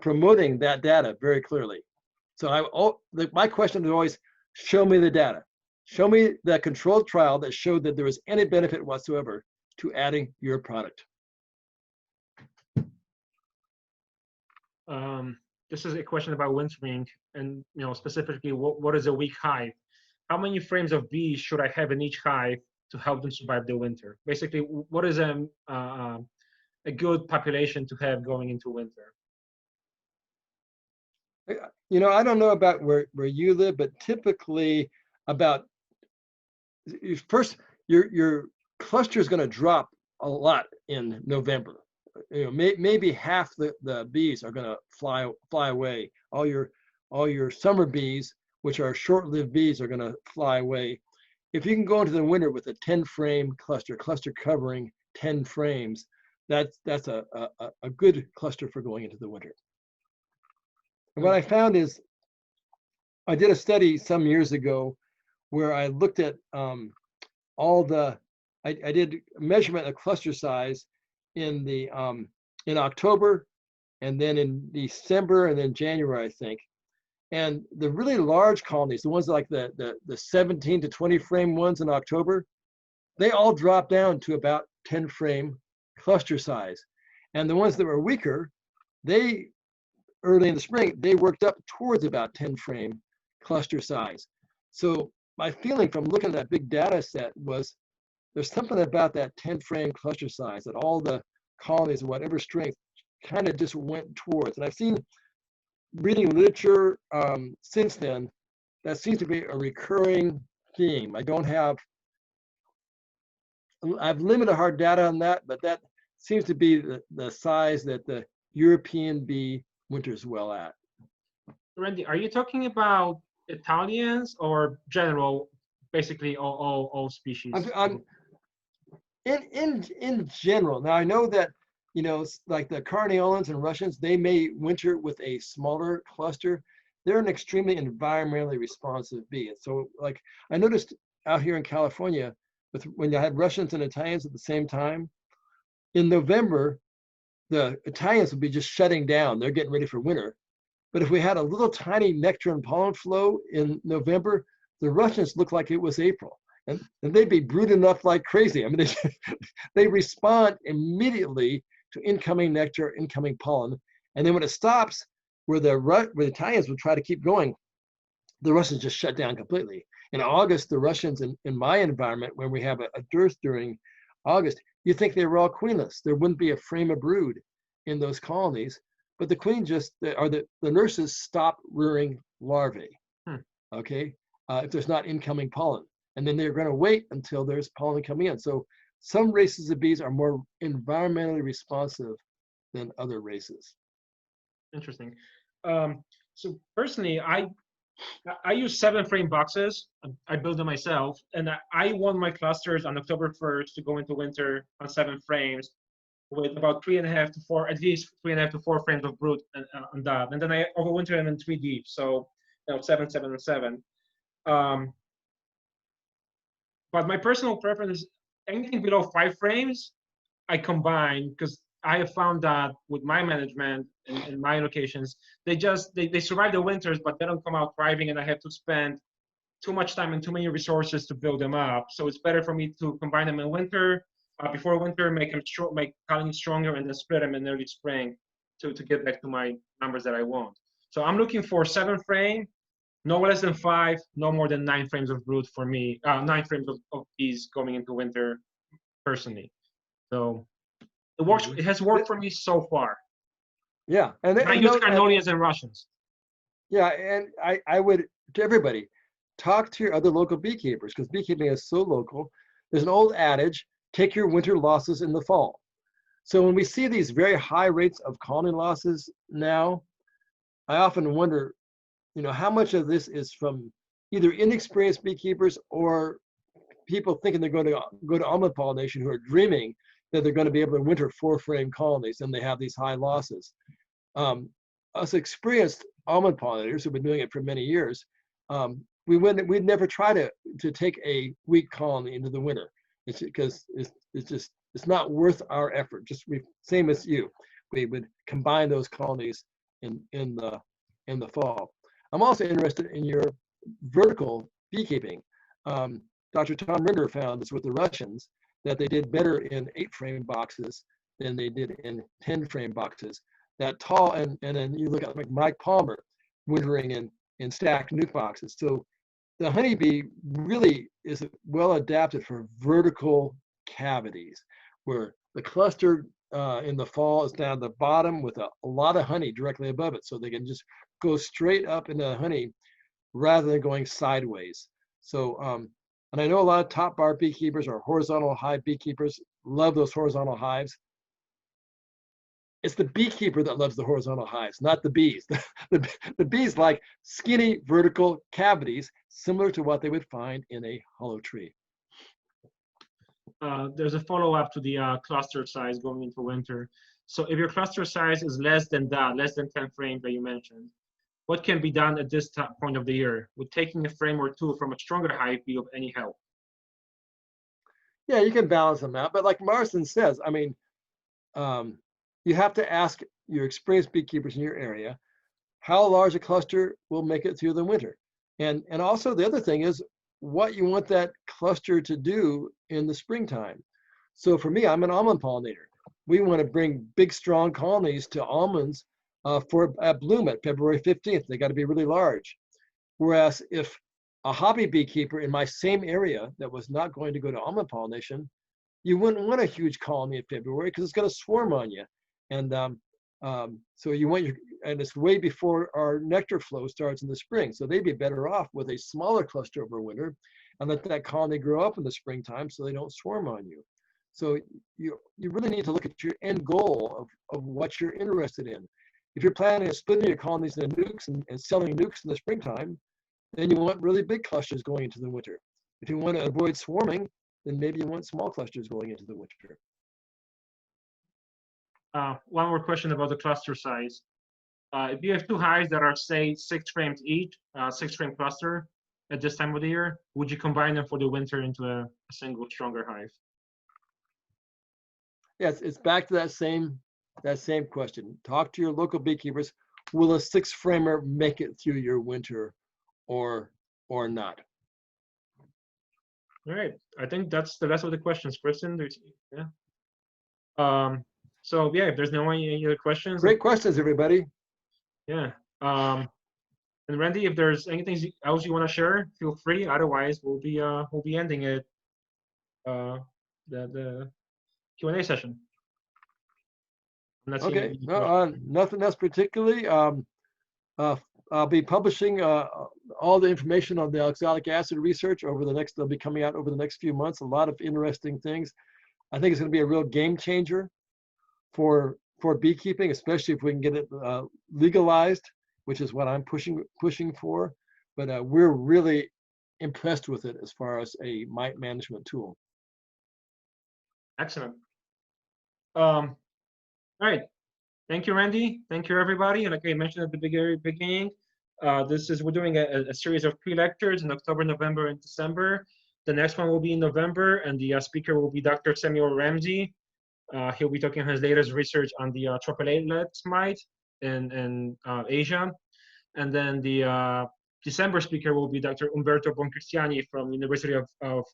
promoting that data very clearly. So my question is always, show me the data. Show me the controlled trial that showed that there was any benefit whatsoever to adding your product. This is a question about wintering, and specifically, what is a weak hive? How many frames of bees should I have in each hive to help them survive the winter? Basically, what is a good population to have going into winter? I don't know about where you live, but typically first your cluster is going to drop a lot in November. Maybe half the bees are going to fly away. All your summer bees, which are short-lived bees, are going to fly away. If you can go into the winter with a 10-frame cluster covering 10 frames, that's a good cluster for going into the winter. And what I found is, I did a study some years ago where I looked at I did measurement of cluster size in October, and then in December, and then January, I think. And the really large colonies, the ones like the 17 to 20 frame ones in October, they all dropped down to about 10 frame cluster size. And the ones that were weaker, early in the spring, they worked up towards about 10 frame cluster size. So my feeling from looking at that big data set was, there's something about that 10 frame cluster size that all the colonies of whatever strength kind of just went towards. And I've seen, reading literature since then, that seems to be a recurring theme. I have limited hard data on that, but that seems to be the size that the European bee winters well at. Randy, are you talking about Italians or general, basically all species? In general. Now I know that like the Carniolans and Russians, they may winter with a smaller cluster. They're an extremely environmentally responsive bee. And so, like, I noticed out here in California, when you had Russians and Italians at the same time, in November, the Italians would be just shutting down. They're getting ready for winter. But if we had a little tiny nectar and pollen flow in November, the Russians looked like it was April. And they'd be brooding up like crazy. I mean, they respond immediately to incoming nectar, incoming pollen. And then when it stops, where the Italians would try to keep going, the Russians just shut down completely. In August, the Russians, in my environment, when we have a dearth during August, you think they were all queenless. There wouldn't be a frame of brood in those colonies, but the queen the nurses stop rearing larvae, okay, if there's not incoming pollen. And then they're going to wait until there's pollen coming in. So some races of bees are more environmentally responsive than other races. Interesting. So personally, I use 7-frame boxes. I build them myself, and I want my clusters on October 1st to go into winter on 7 frames, with about 3.5 to 4, at least 3.5 to 4 frames of brood on that, and then I overwinter them in 3 deep. So 7, 7, and 7. But my personal preference is anything below 5 frames, I combine, because I have found that with my management in my locations, they survive the winters, but they don't come out thriving, and I have to spend too much time and too many resources to build them up. So it's better for me to combine them in winter, before winter, make colonies stronger, and then split them in early spring to get back to my numbers that I want. So I'm looking for 7 frame, no less than 5, no more than 9 frames of brood for me, 9 frames of bees going into winter personally. So it works. It has worked for me so far. Yeah, and I use Carniolans and Russians. Yeah, and I would, to everybody, talk to your other local beekeepers, because beekeeping is so local. There's an old adage, take your winter losses in the fall. So when we see these very high rates of colony losses now, I often wonder, how much of this is from either inexperienced beekeepers or people thinking they're going to go to almond pollination who are dreaming that they're going to be able to winter 4-frame colonies, and they have these high losses. Us experienced almond pollinators who've been doing it for many years, we'd never try to take a weak colony into the winter. It's because it's not worth our effort. Same as you, we would combine those colonies in the fall. I'm also interested in your vertical beekeeping. Dr. Tom Rinder found this with the Russians, that they did better in 8-frame boxes than they did in 10-frame boxes. That tall, and then you look at like Mike Palmer wintering in stacked nuke boxes. So the honeybee really is well adapted for vertical cavities, where the cluster in the fall is down at the bottom with a lot of honey directly above it, so they can just go straight up into the honey rather than going sideways. So, and I know a lot of top bar beekeepers or horizontal hive beekeepers love those horizontal hives. It's the beekeeper that loves the horizontal hives, not the bees. The bees like skinny vertical cavities, similar to what they would find in a hollow tree. There's a follow-up to the cluster size going into winter. So if your cluster size is less than 10 frames that you mentioned, what can be done at this point of the year? Would taking a frame or two from a stronger hive be of any help? Yeah, you can balance them out, but like Marston says, I mean, you have to ask your experienced beekeepers in your area how large a cluster will make it through the winter. And also the other thing is what you want that cluster to do in the springtime. So for me, I'm an almond pollinator. We want to bring big, strong colonies to almonds for bloom at February 15th. They got to be really large. Whereas if a hobby beekeeper in my same area that was not going to go to almond pollination, you wouldn't want a huge colony in February because it's going to swarm on you. And so you want and it's way before our nectar flow starts in the spring. So they'd be better off with a smaller cluster over winter and let that colony grow up in the springtime so they don't swarm on you. So you really need to look at your end goal of what you're interested in. If you're planning on splitting your colonies into nukes and selling nukes in the springtime, then you want really big clusters going into the winter. If you want to avoid swarming, then maybe you want small clusters going into the winter. One more question about the cluster size. If you have two hives that are, say, 6 frames each, 6-frame cluster at this time of the year, would you combine them for the winter into a single stronger hive? Yes, it's back to that same question. Talk to your local beekeepers. Will a 6-framer make it through your winter or not? All right, I think that's the rest of the questions, Kristen. Yeah. So yeah, if there's no any other questions. Great questions, everybody. Yeah. And Randy, if there's anything else you want to share, feel free. Otherwise, we'll be ending it. The Q&A session. Okay. Nothing else particularly. I'll be publishing all the information on the oxalic acid research they'll be coming out over the next few months. A lot of interesting things. I think it's going to be a real game changer for beekeeping, especially if we can get it legalized, which is what I'm pushing for. But we're really impressed with it as far as a mite management tool. Excellent. All right. Thank you, Randy. Thank you, everybody. And like I mentioned at the beginning, we're doing a series of pre-lectures in October, November, and December. The next one will be in November, and the speaker will be Dr. Samuel Ramsey. He'll be talking his latest research on the Tropicales mite in Asia. And then the December speaker will be Dr. Umberto Boncristiani from University of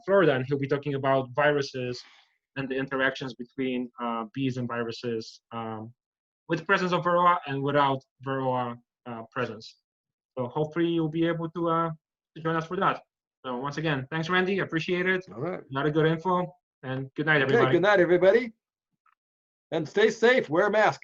Florida, and he'll be talking about viruses and the interactions between bees and viruses with the presence of Varroa and without Varroa presence. So hopefully you'll be able to join us for that. So once again, thanks, Randy. I appreciate it. All right. A lot of good info. And good night, everybody. Okay, good night, everybody. And stay safe. Wear a mask.